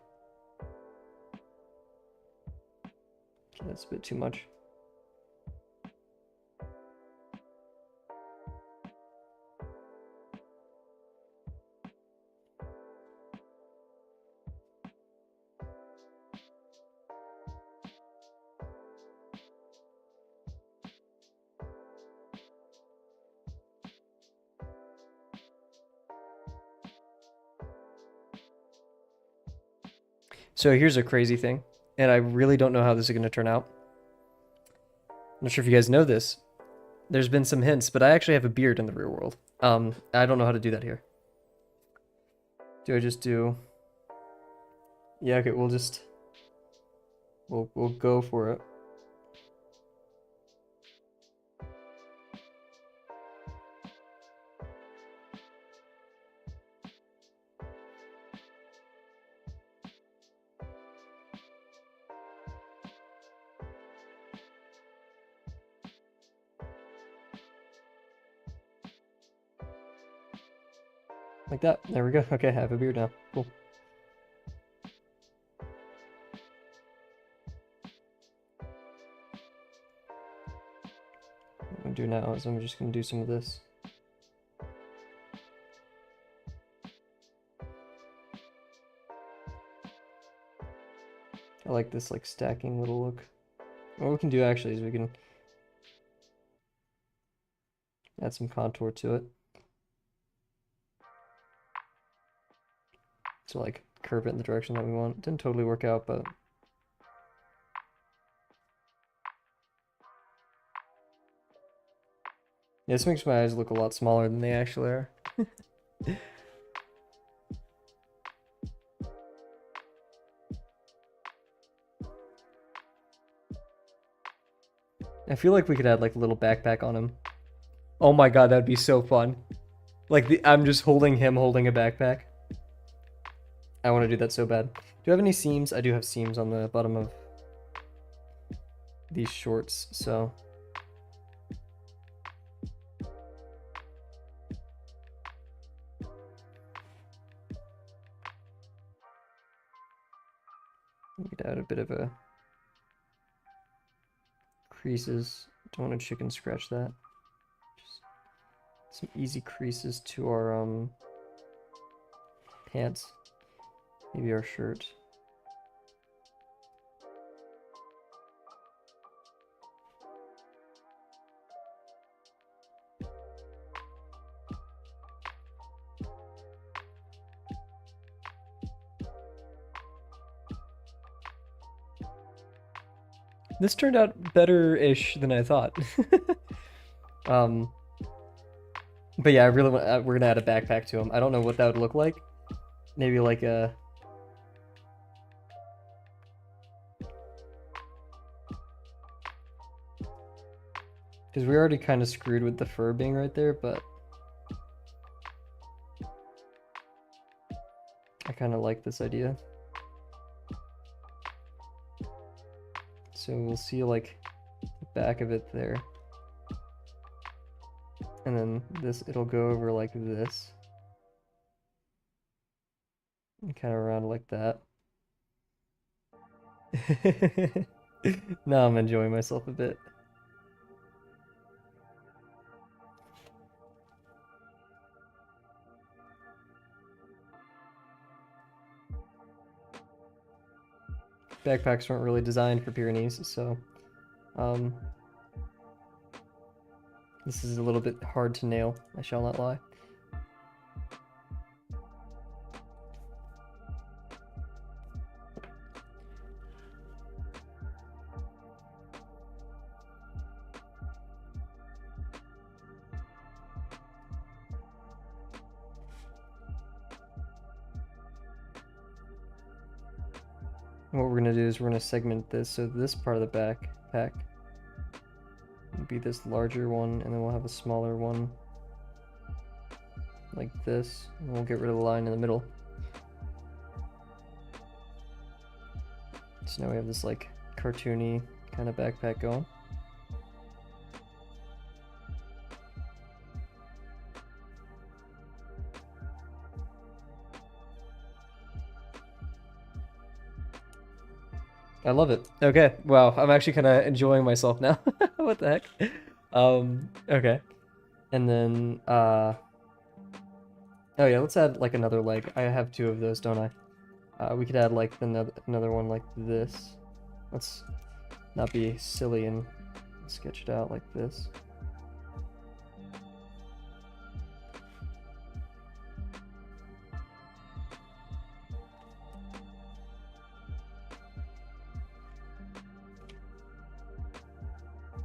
Okay, that's a bit too much. So here's a crazy thing, and I really don't know how this is going to turn out. I'm not sure if you guys know this. There's been some hints, but I actually have a beard in the real world. I don't know how to do that here. Do I just do... Yeah, okay, we'll go for it. Like that. There we go. Okay, I have a beard now. Cool. What I'm gonna do now is I'm just gonna do some of this. I like this like stacking little look. What we can do actually is we can add some contour to it. To like curve it in the direction that we want. It didn't totally work out, but yeah, this makes my eyes look a lot smaller than they actually are. I feel like we could add like a little backpack on him. Oh my god, that'd be so fun. Like I'm just holding him holding a backpack. I want to do that so bad. Do I have any seams? I do have seams on the bottom of these shorts, so... We could add a bit of a... creases. Don't want to chicken scratch that. Just some easy creases to our pants. Maybe our shirt. This turned out better-ish than I thought. But yeah, I really want. We're gonna add a backpack to him. I don't know what that would look like. Maybe like a. Because we already kind of screwed with the fur being right there, but I kind of like this idea. So we'll see like the back of it there. And then this, it'll go over like this. And kind of around like that. Now I'm enjoying myself a bit. Backpacks weren't really designed for Pyrenees, so this is a little bit hard to nail, I shall not lie. What we're going to do is we're going to segment this, so this part of the backpack will be this larger one, and then we'll have a smaller one like this, and we'll get rid of the line in the middle. So now we have this like cartoony kind of backpack going. I love it. Okay, wow, I'm actually kind of enjoying myself now. What the heck? Okay. And then, oh yeah, let's add like another leg. I have 2 of those, don't I? We could add like another one like this. Let's not be silly and sketch it out like this.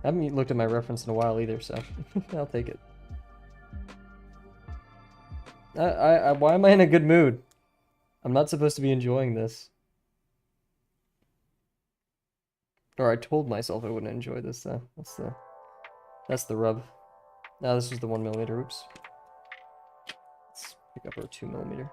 I haven't looked at my reference in a while either, so I'll take it. Why am I in a good mood? I'm not supposed to be enjoying this. Or I told myself I wouldn't enjoy this, though. That's the rub. Now this is the 1mm. Oops. Let's pick up our 2mm.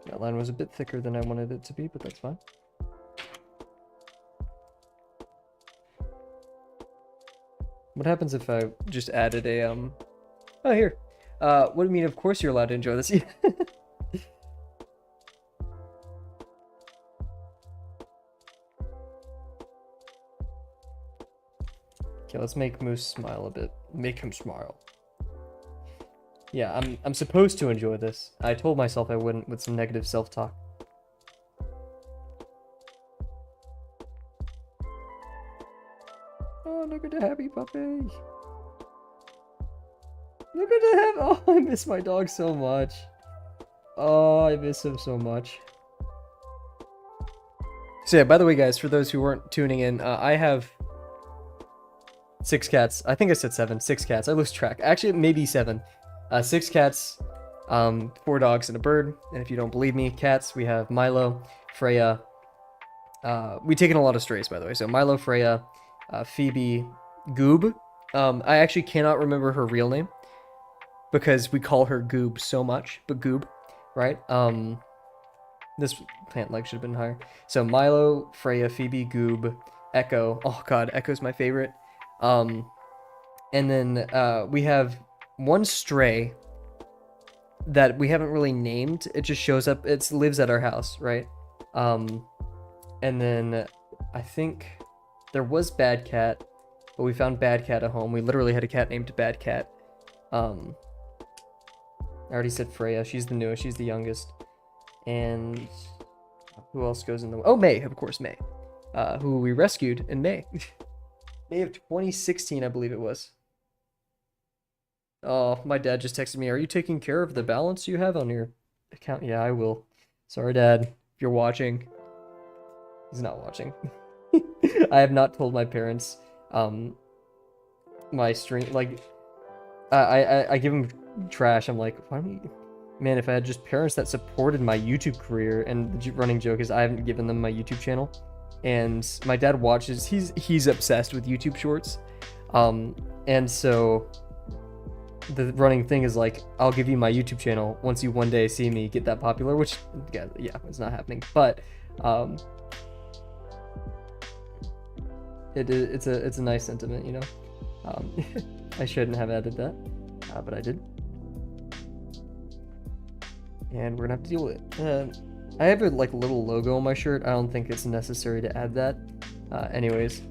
That line was a bit thicker than I wanted it to be, but that's fine. What happens if I just added a, oh, here. What do you mean, of course you're allowed to enjoy this? Okay, let's make Moose smile a bit. Make him smile. Yeah, I'm supposed to enjoy this. I told myself I wouldn't with some negative self-talk. Oh, look at the happy puppy. Look at the happy. Oh, I miss my dog so much. Oh, I miss him so much. So yeah, by the way, guys, for those who weren't tuning in, I have 6 cats. I think I said 7. 6 cats. I lose track. Actually, maybe 7. 6 cats, 4 dogs, and a bird. And if you don't believe me, cats, we have Milo, Freya. We've taken a lot of strays, by the way. So Milo, Freya, Phoebe, Goob. I actually cannot remember her real name because we call her Goob so much, but Goob, right? This plant leg should have been higher. So Milo, Freya, Phoebe, Goob, Echo. Oh god, Echo's my favorite. And then we have 1 stray that we haven't really named. It just shows up. It lives at our house, right? And then I think there was Bad Cat, but we found Bad Cat at home. We literally had a cat named Bad Cat. I already said Freya. She's the newest. She's the youngest. And who else goes in the... Oh, May, of course, May. Who we rescued in May. May of 2016, I believe it was. Oh, my dad just texted me, are you taking care of the balance you have on your account? Yeah, I will. Sorry, Dad, if you're watching. He's not watching. I have not told my parents my stream, like, I give them trash. I'm like, why don't you... Man, if I had just parents that supported my YouTube career, and the running joke is I haven't given them my YouTube channel, and my dad watches, he's obsessed with YouTube shorts, and so the running thing is like, I'll give you my YouTube channel once you one day see me get that popular, which yeah, it's not happening. But it's a nice sentiment, you know. I shouldn't have added that, but I did, and we're gonna have to deal with it. I have a like little logo on my shirt. I don't think it's necessary to add that. Anyways.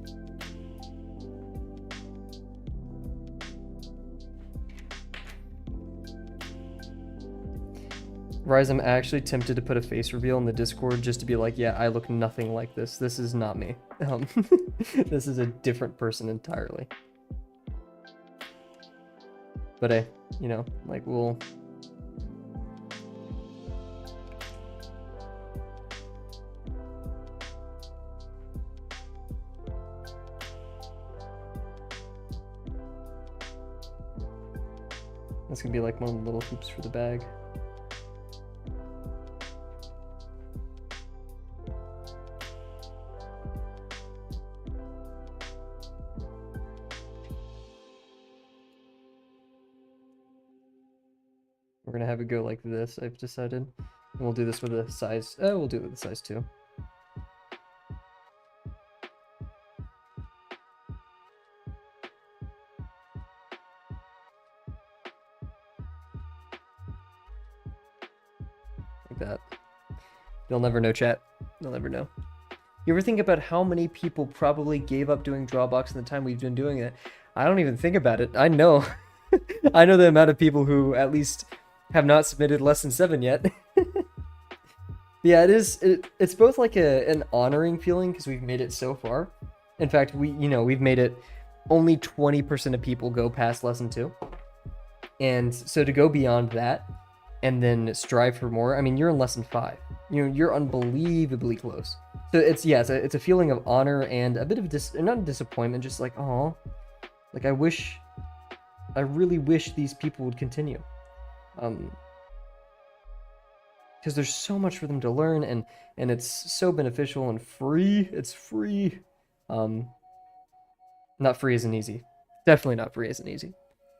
Ryze, I'm actually tempted to put a face reveal in the Discord just to be like, yeah, I look nothing like this. This is not me. This is a different person entirely. But hey, you know, like we'll... That's gonna be like one of the little hoops for the bag. We're gonna have it go like this, I've decided. And we'll do this with a size, we'll do it with a size 2. Like that. You'll never know, chat. You'll never know. You ever think about how many people probably gave up doing Drawbox in the time we've been doing it? I don't even think about it. I know. I know the amount of people who at least have not submitted lesson 7 yet. Yeah, it's both like an honoring feeling because we've made it so far. In fact, we've made it only 20% of people go past lesson 2. And so to go beyond that and then strive for more, I mean, you're in lesson 5. You're unbelievably close. So it's a feeling of honor and a bit of not disappointment, just like, oh, like I really wish these people would continue. Because there's so much for them to learn, and it's so beneficial and free. It's free. Not free isn't easy. Definitely not free isn't easy.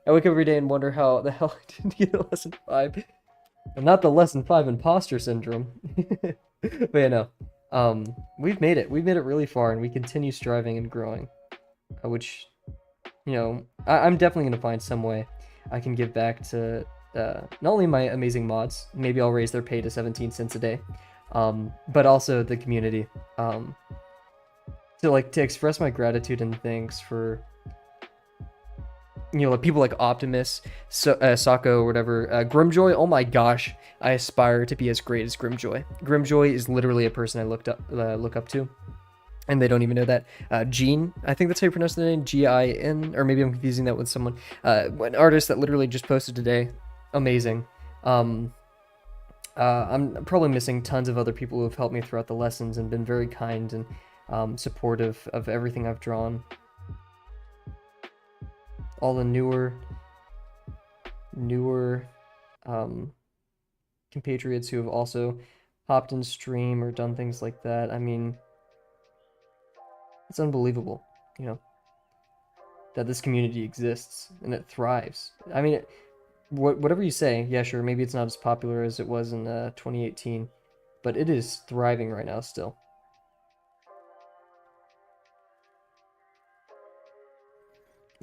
I wake up every day and wonder how the hell I didn't get a lesson 5. And not the lesson 5 imposter syndrome. But yeah, no. We've made it. We've made it really far, and we continue striving and growing. Which, I'm definitely going to find some way I can give back to not only my amazing mods, maybe I'll raise their pay to 17 cents a day, but also the community. To express my gratitude and thanks for, people like Optimus, Sako, or whatever. Grimjoy, oh my gosh, I aspire to be as great as Grimjoy. Grimjoy is literally a person I look up to. And they don't even know that. Gene, I think that's how you pronounce the name, Gin, or maybe I'm confusing that with someone. An artist that literally just posted today. Amazing. I'm probably missing tons of other people who have helped me throughout the lessons and been very kind and supportive of everything I've drawn. All the newer compatriots who have also hopped in stream or done things like that. I mean, it's unbelievable, that this community exists and it thrives. I mean, whatever you say, yeah, sure, maybe it's not as popular as it was in 2018, but it is thriving right now still.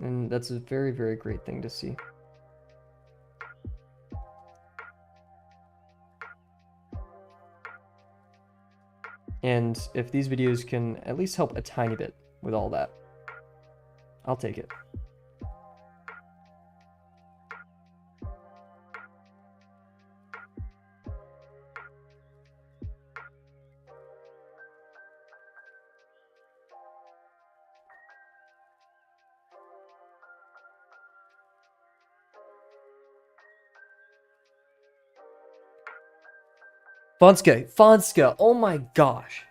And that's a very, very great thing to see. And if these videos can at least help a tiny bit with all that, I'll take it. Fonska, oh my gosh.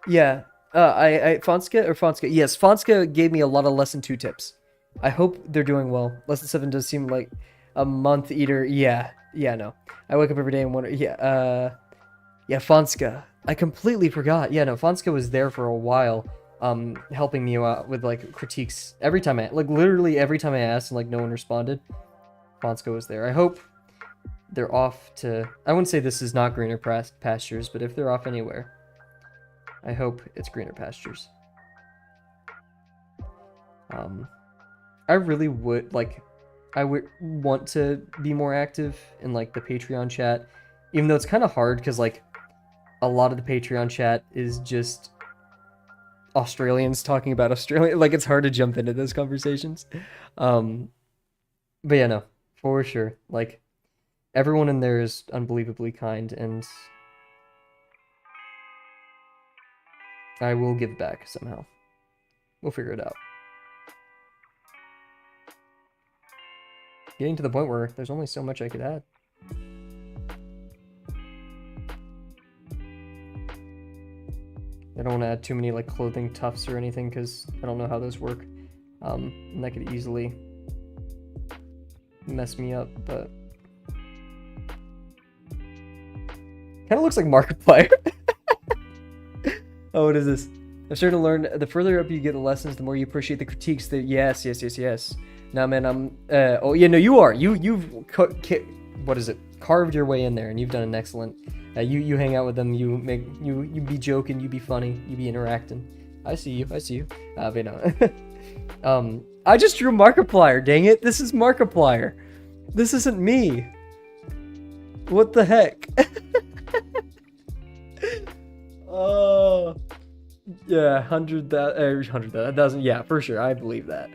Yeah, Fonska, yes, Fonska gave me a lot of lesson 2 tips. I hope they're doing well. Lesson 7 does seem like a month eater. Yeah, no. I wake up every day and wonder, yeah, Fonska. I completely forgot. Yeah, no, Fonska was there for a while. helping me out with like critiques every time literally every time I asked and like no one responded. Fonsko was there. I hope they're off to, I wouldn't say this is not greener pastures, but if they're off anywhere, I hope it's greener pastures. I really would like, I would want to be more active in like the Patreon chat, even though it's kind of hard because like a lot of the Patreon chat is just Australians talking about Australia. Like it's hard to jump into those conversations. But yeah, no, for sure. Like everyone in there is unbelievably kind, and I will give back somehow. We'll figure it out. Getting to the point where there's only so much I could add. I don't want to add too many like clothing tufts or anything because I don't know how those work. And that could easily mess me up, but kind of looks like Markiplier. Oh, what is this? I've started to learn the further up you get the lessons, the more you appreciate the critiques. Yes. Now, man, I'm. Oh yeah, no, you are. You've what is it? Carved your way in there, and you've done an excellent. You hang out with them. You be joking. You be funny. You be interacting. I see you. But no. I just drew Markiplier. Dang it! This is Markiplier. This isn't me. What the heck? Oh. Yeah, 100,000. Yeah, for sure. I believe that.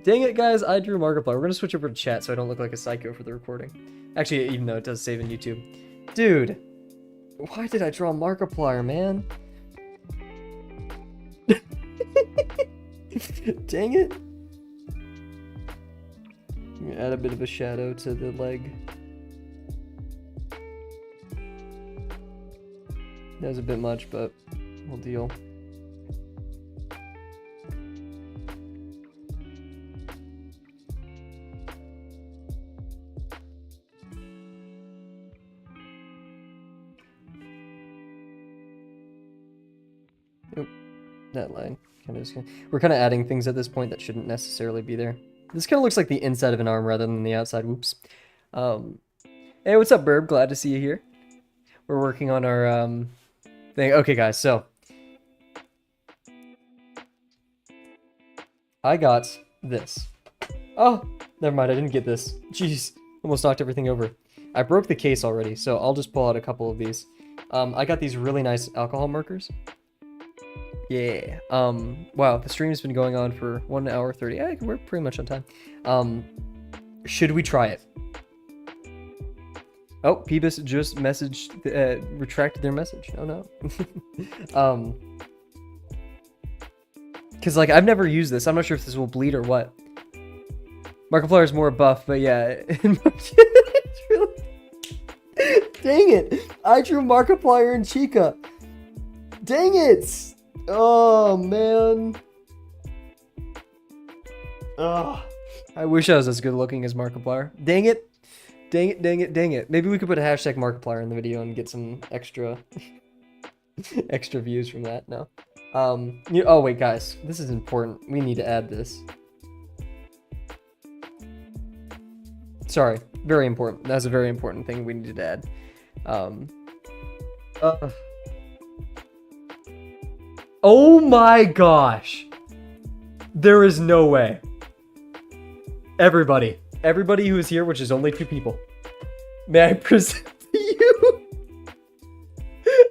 Dang it, guys. I drew Markiplier. We're going to switch over to chat so I don't look like a psycho for the recording. Actually, even though it does save in YouTube. Dude, why did I draw Markiplier, man? Dang it. I'm going to add a bit of a shadow to the leg. That was a bit much, but we'll deal. Oop, that line we're kind of adding things at this point that shouldn't necessarily be there. This kind of looks like the inside of an arm rather than the outside. Whoops. Hey, what's up, Burb? Glad to see you here. We're working on our thing. Okay, guys, so I got this. Oh, never mind. I didn't get this. Jeez, almost knocked everything over. I broke the case already, so I'll just pull out a couple of these. I got these really nice alcohol markers. Yeah. Wow, the stream's been going on for 1 hour 30. Yeah, we're pretty much on time. Should we try it? Oh, Peebus just messaged, retracted their message. Oh no. Because like I've never used this. I'm not sure if this will bleed or what. Markiplier is more buff, but yeah. It's really... Dang it! I drew Markiplier and Chica. Dang it! Oh man. Oh, I wish I was as good looking as Markiplier. Dang it. Dang it. Maybe we could put a hashtag Markiplier in the video and get some extra extra views from that. No. Oh wait, guys, this is important. We need to add this. Sorry, very important. That's a very important thing we needed to add. Oh my gosh. There is no way. Everybody who is here, which is only 2 people, may I present to you?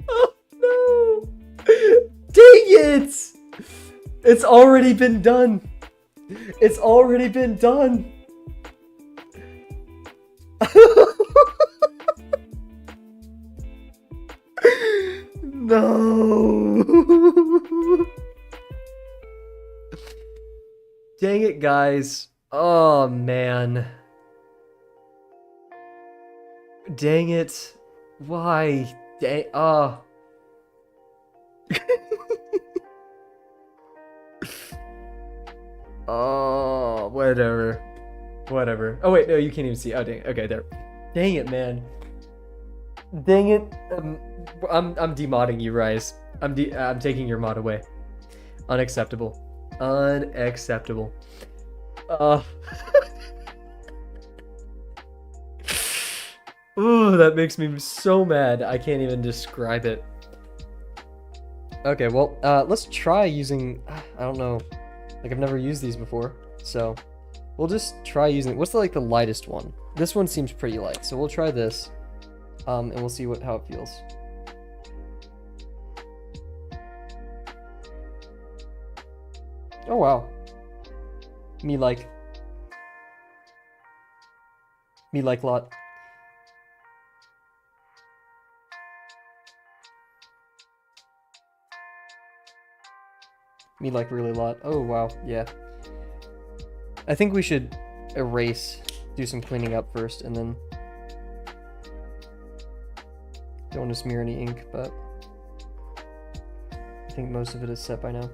Oh no! Dang it! It's already been done. It's already been done. No. Dang it, guys. Oh, man. Dang it. Why? Dang. Oh. Oh, whatever. Whatever. Oh, wait. No, you can't even see. Oh, dang. Okay, there. Dang it, man. Dang it. I'm demodding you, Ryze. I'm taking your mod away. Unacceptable. Unacceptable. Uh. Ooh, that makes me so mad. I can't even describe it. Okay, well, let's try using, I don't know, like I've never used these before, so we'll just try using, what's the lightest one? This one seems pretty light, so we'll try this, and we'll see how it feels. Oh wow. Me like lot. Me like really lot. Oh wow, yeah. I think we should erase, do some cleaning up first, and then don't want to smear any ink, but I think most of it is set by now.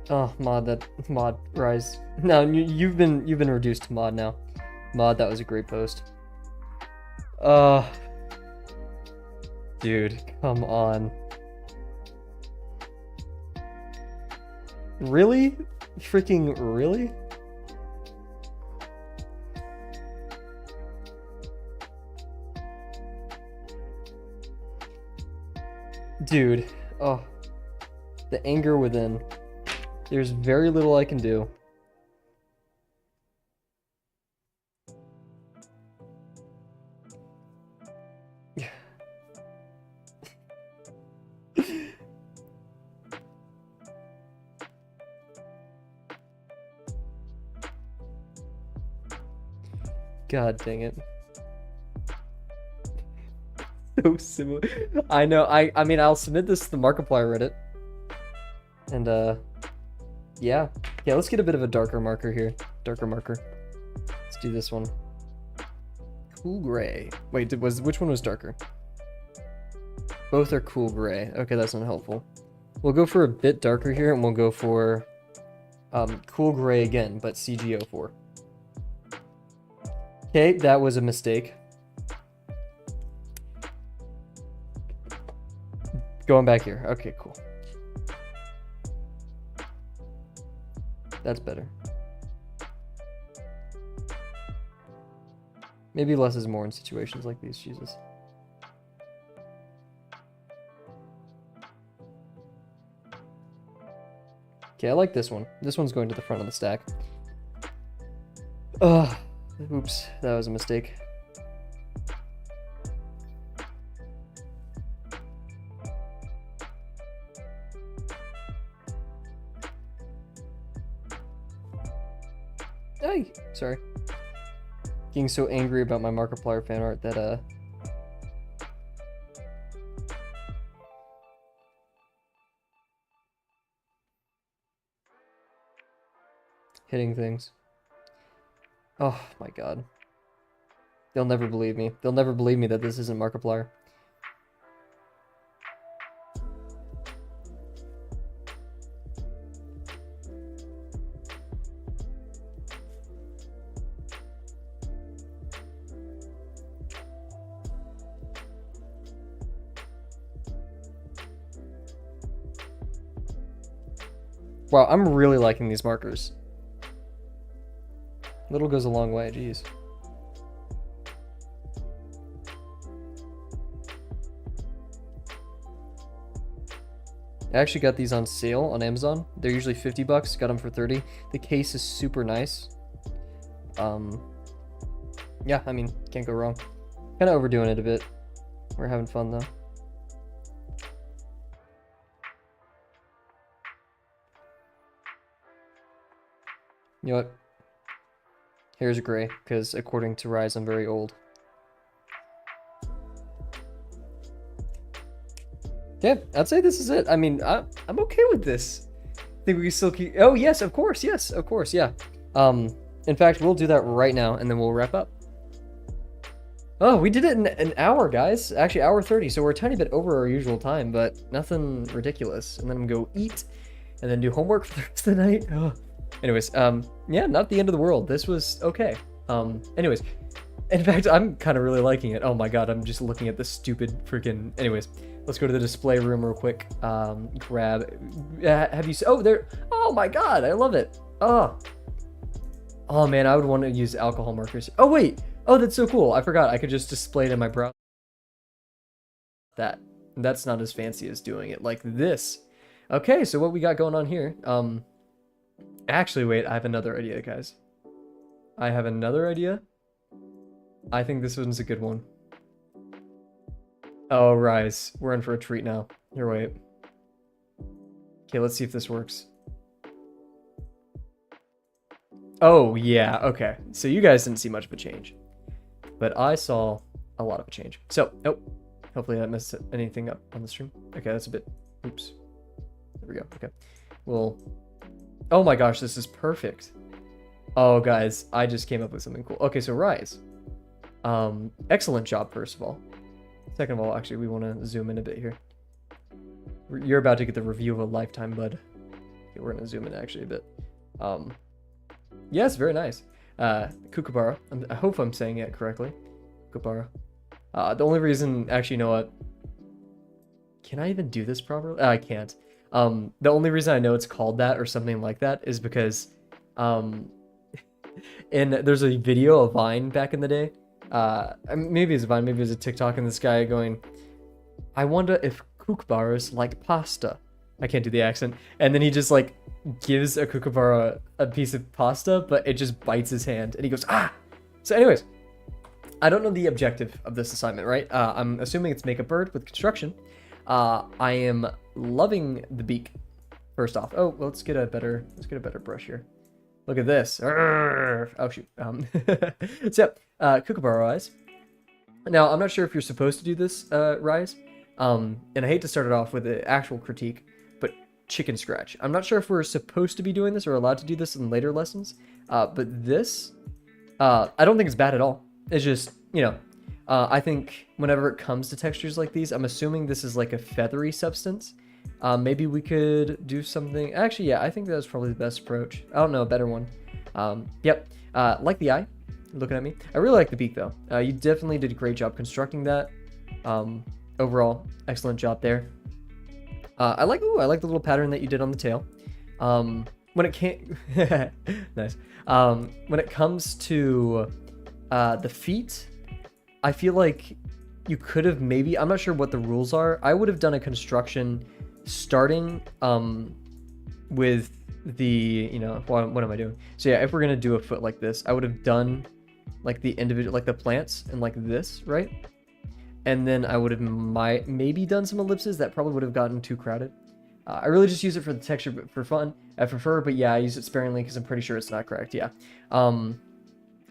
Oh, mod Ryze. No, you've been reduced to mod now. Mod, that was a great post. Dude, come on. Really? Freaking really? Dude, oh. The anger within. There's very little I can do. God dang it. So similar. I know. I mean, I'll submit this to the Markiplier Reddit. And yeah, let's get a bit of a darker marker here. Darker marker. Let's do this one. Cool gray. Wait, which one was darker? Both are cool gray. Okay, that's not helpful. We'll go for a bit darker here, and we'll go for cool gray again, but CG04. Okay, that was a mistake. Going back here. Okay, cool. That's better. Maybe less is more in situations like these, Jesus. Okay, I like this one. This one's going to the front of the stack. Ugh. Oops, that was a mistake. Hey, sorry. Getting so angry about my Markiplier fan art that hitting things. Oh my god. They'll never believe me. They'll never believe me that this isn't Markiplier. Wow, I'm really liking these markers. Little goes a long way, jeez. I actually got these on sale on Amazon. They're usually 50 bucks, got them for 30. The case is super nice. Yeah, I mean, can't go wrong. Kind of overdoing it a bit. We're having fun though. You know what? Here's gray, because according to Ryze, I'm very old. Yeah, I'd say this is it. I mean, I'm okay with this. Think we can still keep... Oh, yes, of course, yeah. In fact, we'll do that right now, and then we'll wrap up. Oh, we did it in an hour, guys. Actually, hour 30, so we're a tiny bit over our usual time, but nothing ridiculous. And then I'm gonna go eat, and then do homework for the rest of the night. Oh. Anyways, yeah, not the end of the world. This was okay. Anyways, In fact, I'm kind of really liking it. Oh my god, I'm just looking at this stupid freaking... Anyways, let's go to the display room real quick. Grab... have you... Oh, there... Oh my god, I love it. Oh. Oh man, I would want to use alcohol markers. Oh wait. Oh, that's so cool. I forgot. I could just display it in my browser. That's not as fancy as doing it like this. Okay, so what we got going on here? Actually, wait, I have another idea, guys. I have another idea. I think this one's a good one. Oh, Ryze. We're in for a treat now. Here, wait. Okay, let's see if this works. Oh, yeah, okay. So you guys didn't see much of a change. But I saw a lot of a change. So, oh, hopefully I didn't mess anything up on the stream. Okay, that's a bit... Oops. There we go. Okay. Well... Oh my gosh, this is perfect. Oh, guys, I just came up with something cool. Okay, so Ryze. Excellent job, first of all. Second of all, actually, we want to zoom in a bit here. You're about to get the review of a lifetime, bud. Okay, we're going to zoom in actually a bit. Yes, very nice. Kookaburra. I hope I'm saying it correctly. Kookaburra. The only reason, actually, you know what? Can I even do this properly? I can't. The only reason I know it's called that or something like that is because, and there's a video of Vine back in the day. Maybe it's a Vine, maybe it's a TikTok, and this guy going, I wonder if kookaburras like pasta. I can't do the accent. And then he just like gives a kookaburra a piece of pasta, but it just bites his hand, and he goes, ah! So anyways, I don't know the objective of this assignment, right? I'm assuming it's make a bird with construction. I am loving the beak. First off, oh, well, let's get a better brush here. Look at this. Arrgh. Oh shoot. So Kookaburra eyes. Now I'm not sure if you're supposed to do this, Ryze. And I hate to start it off with an actual critique, but chicken scratch. I'm not sure if we're supposed to be doing this or allowed to do this in later lessons. But this, I don't think it's bad at all. It's just, you know, I think whenever it comes to textures like these, I'm assuming this is like a feathery substance. Maybe we could do something. Actually, yeah, I think that's probably the best approach. I don't know, a better one. Yep. Like the eye, looking at me. I really like the beak though. You definitely did a great job constructing that. Overall, excellent job there. I like the little pattern that you did on the tail. When it came, nice. When it comes to the feet, I feel like you could have maybe, I'm not sure what the rules are. I would have done a construction starting with the, you know, what am I doing? So yeah, if we're gonna do a foot like this, I would have done like the individual, like the plants and like this, right? And then I would have maybe done some ellipses. That probably would have gotten too crowded. I really just use it for the texture, but for fun. I prefer, but yeah, I use it sparingly because I'm pretty sure it's not correct. Yeah.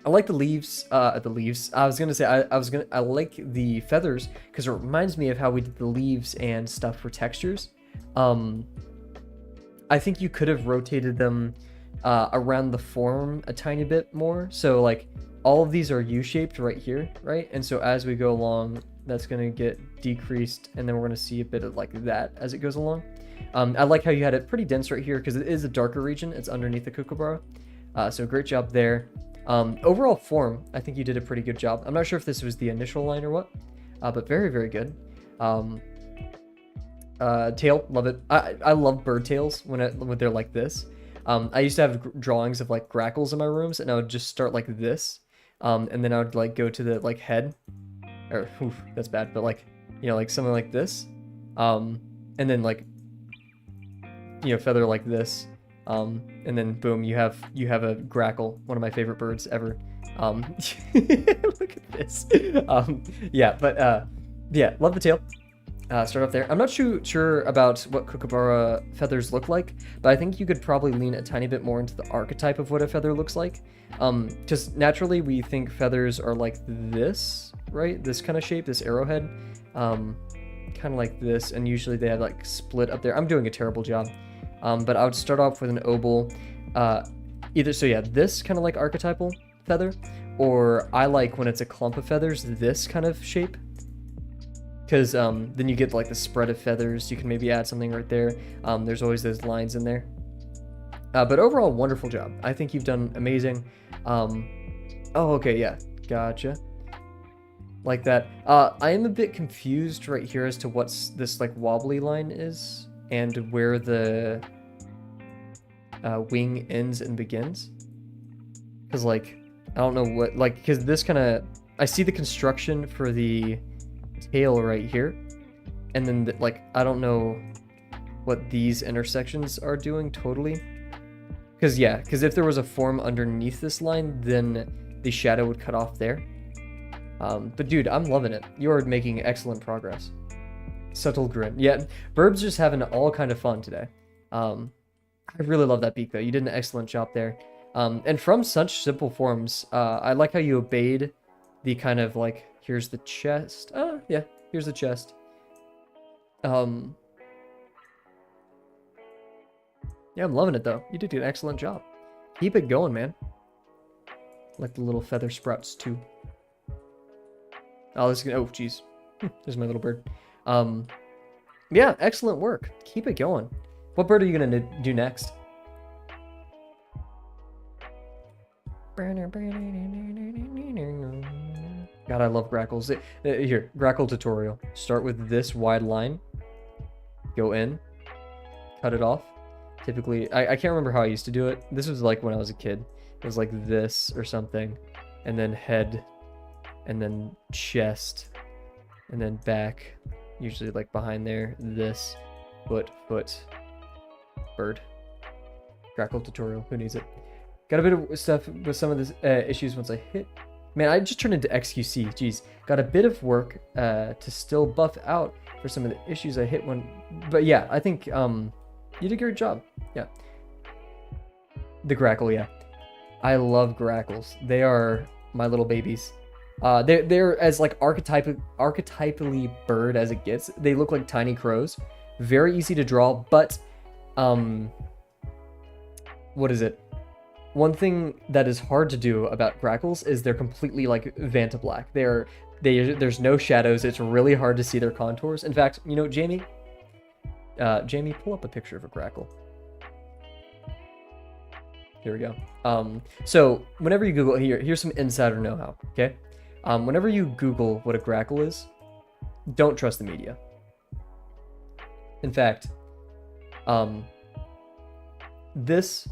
I like the leaves. I was gonna say I like the feathers because it reminds me of how we did the leaves and stuff for textures. I think you could have rotated them around the form a tiny bit more. So like all of these are U-shaped right here, right? And so as we go along, that's gonna get decreased, and then we're gonna see a bit of like that as it goes along. I like how you had it pretty dense right here because it is a darker region. It's underneath the Kookaburra. So great job there. Overall form, I think you did a pretty good job. I'm not sure if this was the initial line or what, but very, very good. Tail, love it. I love bird tails when they're like this. I used to have drawings of like grackles in my rooms, and I would just start like this, and then I would like go to the like head, or oof, that's bad, but like, you know, like something like this, and then like, you know, feather like this. And then boom, you have a grackle, one of my favorite birds ever. Look at this. Yeah, but yeah, love the tail. Start off there. I'm not sure about what Kookaburra feathers look like, but I think you could probably lean a tiny bit more into the archetype of what a feather looks like. Just naturally we think feathers are like this, right? This kind of shape, this arrowhead, kind of like this, and usually they have like split up there. I'm doing a terrible job. But I would start off with an oval, either, so yeah, this kind of like archetypal feather, or I like when it's a clump of feathers, this kind of shape, because then you get like the spread of feathers. You can maybe add something right there. There's always those lines in there. But overall, wonderful job. I think you've done amazing. Oh, okay, yeah. Gotcha. Like that. I am a bit confused right here as to what's this like wobbly line is and where the wing ends and begins. Because like, I don't know what, like, because this kind of, I see the construction for the tail right here. And then like, I don't know what these intersections are doing totally. Because yeah, because if there was a form underneath this line, then the shadow would cut off there. But dude, I'm loving it. You are making excellent progress. Subtle grin. Yeah, Burb's just having all kind of fun today. I really love that beak though. You did an excellent job there. And from such simple forms, I like how you obeyed the kind of like, here's the chest. Yeah, here's the chest. Yeah, I'm loving it though. You did an excellent job. Keep it going, man. Like the little feather sprouts too. Oh, this is gonna, oh, jeez. There's my little bird. Yeah, excellent work. Keep it going. What bird are you gonna do next? God, I love grackles. Here, grackle tutorial. Start with this wide line. Go in. Cut it off. Typically, I can't remember how I used to do it. This was like when I was a kid. It was like this or something. And then head. And then chest. And then back. Usually like behind there. This. Foot. Bird. Grackle tutorial. Who needs it? Got a bit of stuff with some of the issues once I hit. Man, I just turned into XQC. Jeez. Got a bit of work to still buff out for some of the issues I hit when... But yeah, I think you did a great job. Yeah. The grackle, yeah. I love grackles. They are my little babies. They're as like archetypally bird as it gets. They look like tiny crows. Very easy to draw, but what is it? One thing that is hard to do about grackles is they're completely like Vanta Black. There's no shadows. It's really hard to see their contours. In fact, you know, Jamie, pull up a picture of a grackle. Here we go. So whenever you Google, here's some insider know-how, okay? Whenever you Google what a grackle is, don't trust the media. In fact, that's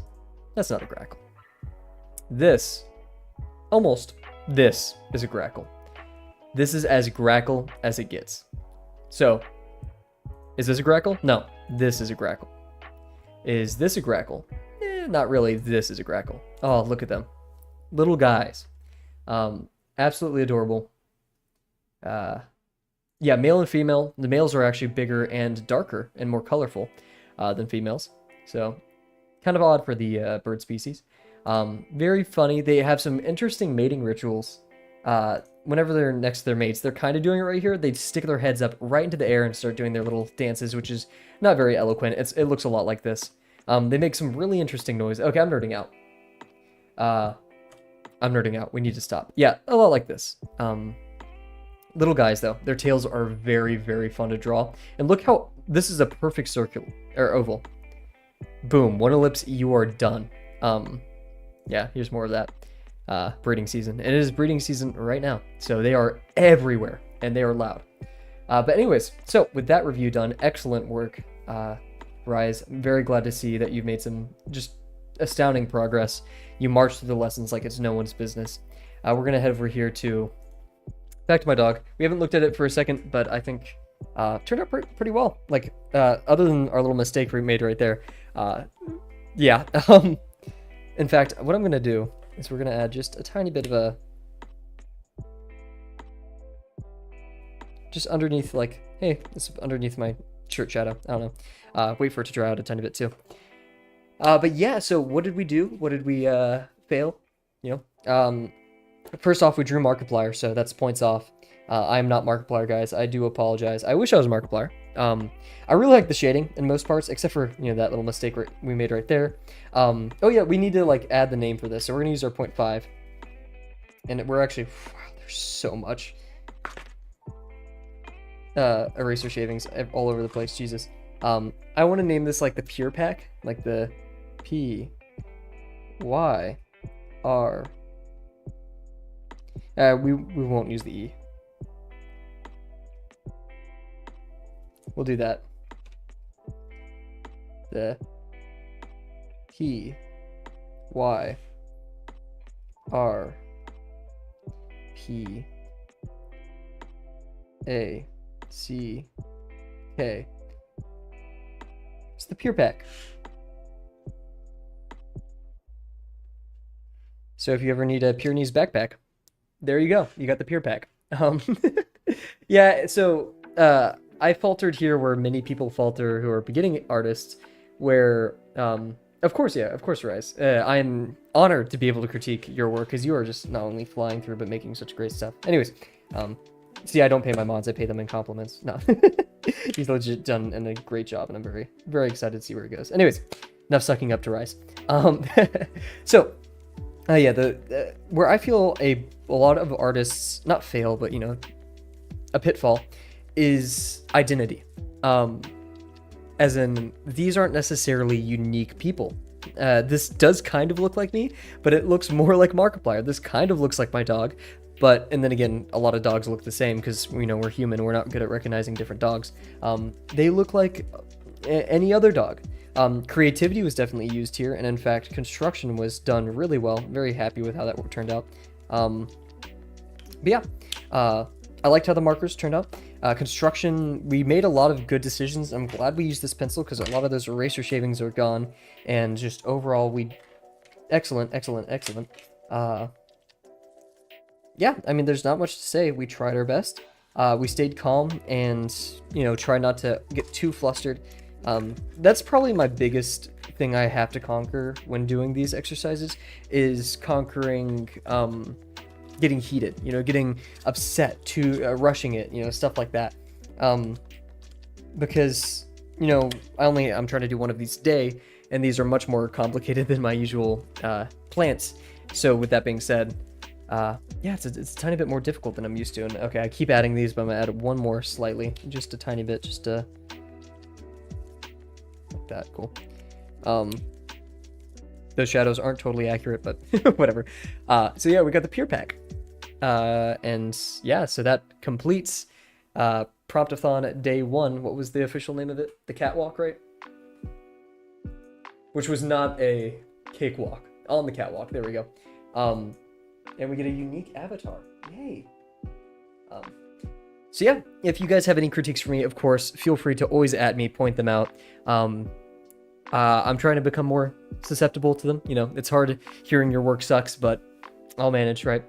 not a grackle. This is a grackle. This is as grackle as it gets. So, is this a grackle? No, this is a grackle. Is this a grackle? Not really. This is a grackle. Oh, look at them. Little guys. Absolutely adorable. Yeah, male and female. The males are actually bigger and darker and more colorful than females. So, kind of odd for the bird species. Very funny. They have some interesting mating rituals. Whenever they're next to their mates, they're kind of doing it right here. They stick their heads up right into the air and start doing their little dances, which is not very eloquent. It looks a lot like this. They make some really interesting noise. Okay, I'm nerding out. We need to stop. Yeah, a lot like this. Little guys, though. Their tails are very, very fun to draw. And look how... This is a perfect circle, or oval. Boom. One ellipse, you are done. Yeah, here's more of that. Breeding season. And it is breeding season right now. So they are everywhere, and they are loud. But anyways, so with that review done, excellent work, Ryze. I'm very glad to see that you've made some just astounding progress. You marched through the lessons like it's no one's business. We're going to head over here to... Back to my dog. We haven't looked at it for a second, but I think turned out pretty well. Like, other than our little mistake we made right there. Yeah. In fact, what I'm going to do is we're going to add just a tiny bit of a... Just underneath, like, hey, this is underneath my shirt shadow. I don't know. Wait for it to dry out a tiny bit too. But yeah, so what did we do? What did we fail? You know, first off, we drew Markiplier, so that's points off. I am not Markiplier, guys. I do apologize. I wish I was Markiplier. I really like the shading in most parts, except for, you know, that little mistake we made right there. Oh yeah, we need to like add the name for this, so we're gonna use our 0.5, and we're actually, wow, there's so much eraser shavings all over the place. Jesus. I want to name this like the Pyr-Pack, like the P-Y-R. We won't use the E. We'll do that. The P Y R P A C K. It's the Pyr-Pack. So if you ever need a Pyrenees backpack, there you go. You got the Pyr-Pack. Yeah, so I faltered here where many people falter who are beginning artists, where of course, Ryze. I am honored to be able to critique your work because you are just not only flying through but making such great stuff. Anyways, see, I don't pay my mods; I pay them in compliments. No, he's legit done a great job, and I'm very, very excited to see where it goes. Anyways, enough sucking up to Ryze. So, yeah, where I feel a lot of artists not fail, but a pitfall is identity. As in, these aren't necessarily unique people. This does kind of look like me, but it looks more like Markiplier. This kind of looks like my dog, and then again, a lot of dogs look the same because we're human. We're not good at recognizing different dogs. They look like any other dog. Creativity was definitely used here, and in fact, construction was done really well. I'm very happy with how that turned out. But yeah, I liked how the markers turned out. Construction, we made a lot of good decisions. I'm glad we used this pencil because a lot of those eraser shavings are gone, and just overall, excellent. Yeah, I mean, there's not much to say. We tried our best. We stayed calm and, tried not to get too flustered. That's probably my biggest thing I have to conquer when doing these exercises is conquering, getting heated, getting upset, rushing it, stuff like that. Because, I'm trying to do one of these a day, and these are much more complicated than my usual plants. So with that being said, yeah, it's a tiny bit more difficult than I'm used to. And okay, I keep adding these, but I'm gonna add one more slightly, just a tiny bit, just to like that. Cool. Those shadows aren't totally accurate, but whatever. So yeah, we got the Pyr-Pack. And yeah, so that completes Promptathon Day 1. What was the official name of it? The catwalk, right? Which was not a cakewalk. On the catwalk, there we go. And we get a unique avatar. Yay! So yeah, if you guys have any critiques for me, of course, feel free to always at me, point them out. I'm trying to become more susceptible to them. It's hard hearing your work sucks, but I'll manage, right?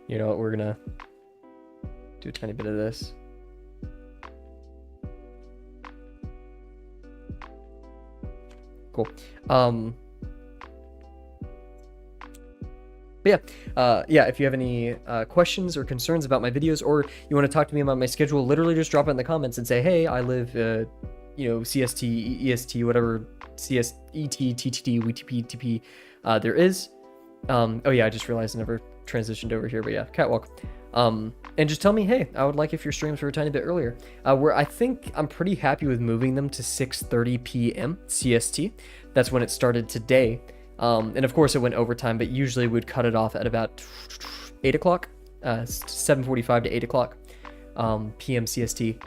You know what, we're gonna do a tiny bit of this. Cool. But yeah, if you have any questions or concerns about my videos, or you want to talk to me about my schedule, literally just drop it in the comments and say, hey, I live, CST, EST, whatever, CS, ET, TTT, WTP, TP there is. Oh yeah, I just realized I never transitioned over here, but yeah, catwalk. And just tell me, hey, I would like if your streams were a tiny bit earlier. Where I think I'm pretty happy with moving them to 6:30 p.m. CST. That's when it started today. And of course it went overtime, but usually we'd cut it off at about 8 o'clock, 7:45 to 8 o'clock, p.m. CST.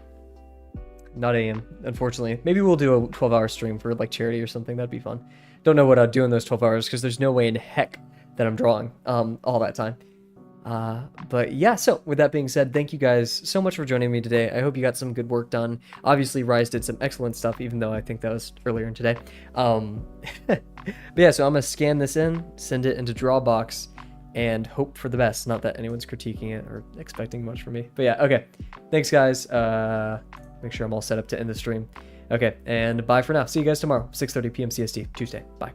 Not AM, unfortunately. Maybe we'll do a 12-hour stream for like charity or something. That'd be fun. Don't know what I'd do in those 12 hours because there's no way in heck that I'm drawing all that time. But yeah, so with that being said, thank you guys so much for joining me today. I hope you got some good work done. Obviously, Ryze did some excellent stuff, even though I think that was earlier in today. But yeah, so I'm gonna scan this in, send it into Drawbox, and hope for the best. Not that anyone's critiquing it or expecting much from me. But yeah, okay. Thanks, guys. Make sure I'm all set up to end the stream. Okay, and bye for now. See you guys tomorrow, 6:30 p.m. CST, Tuesday. Bye.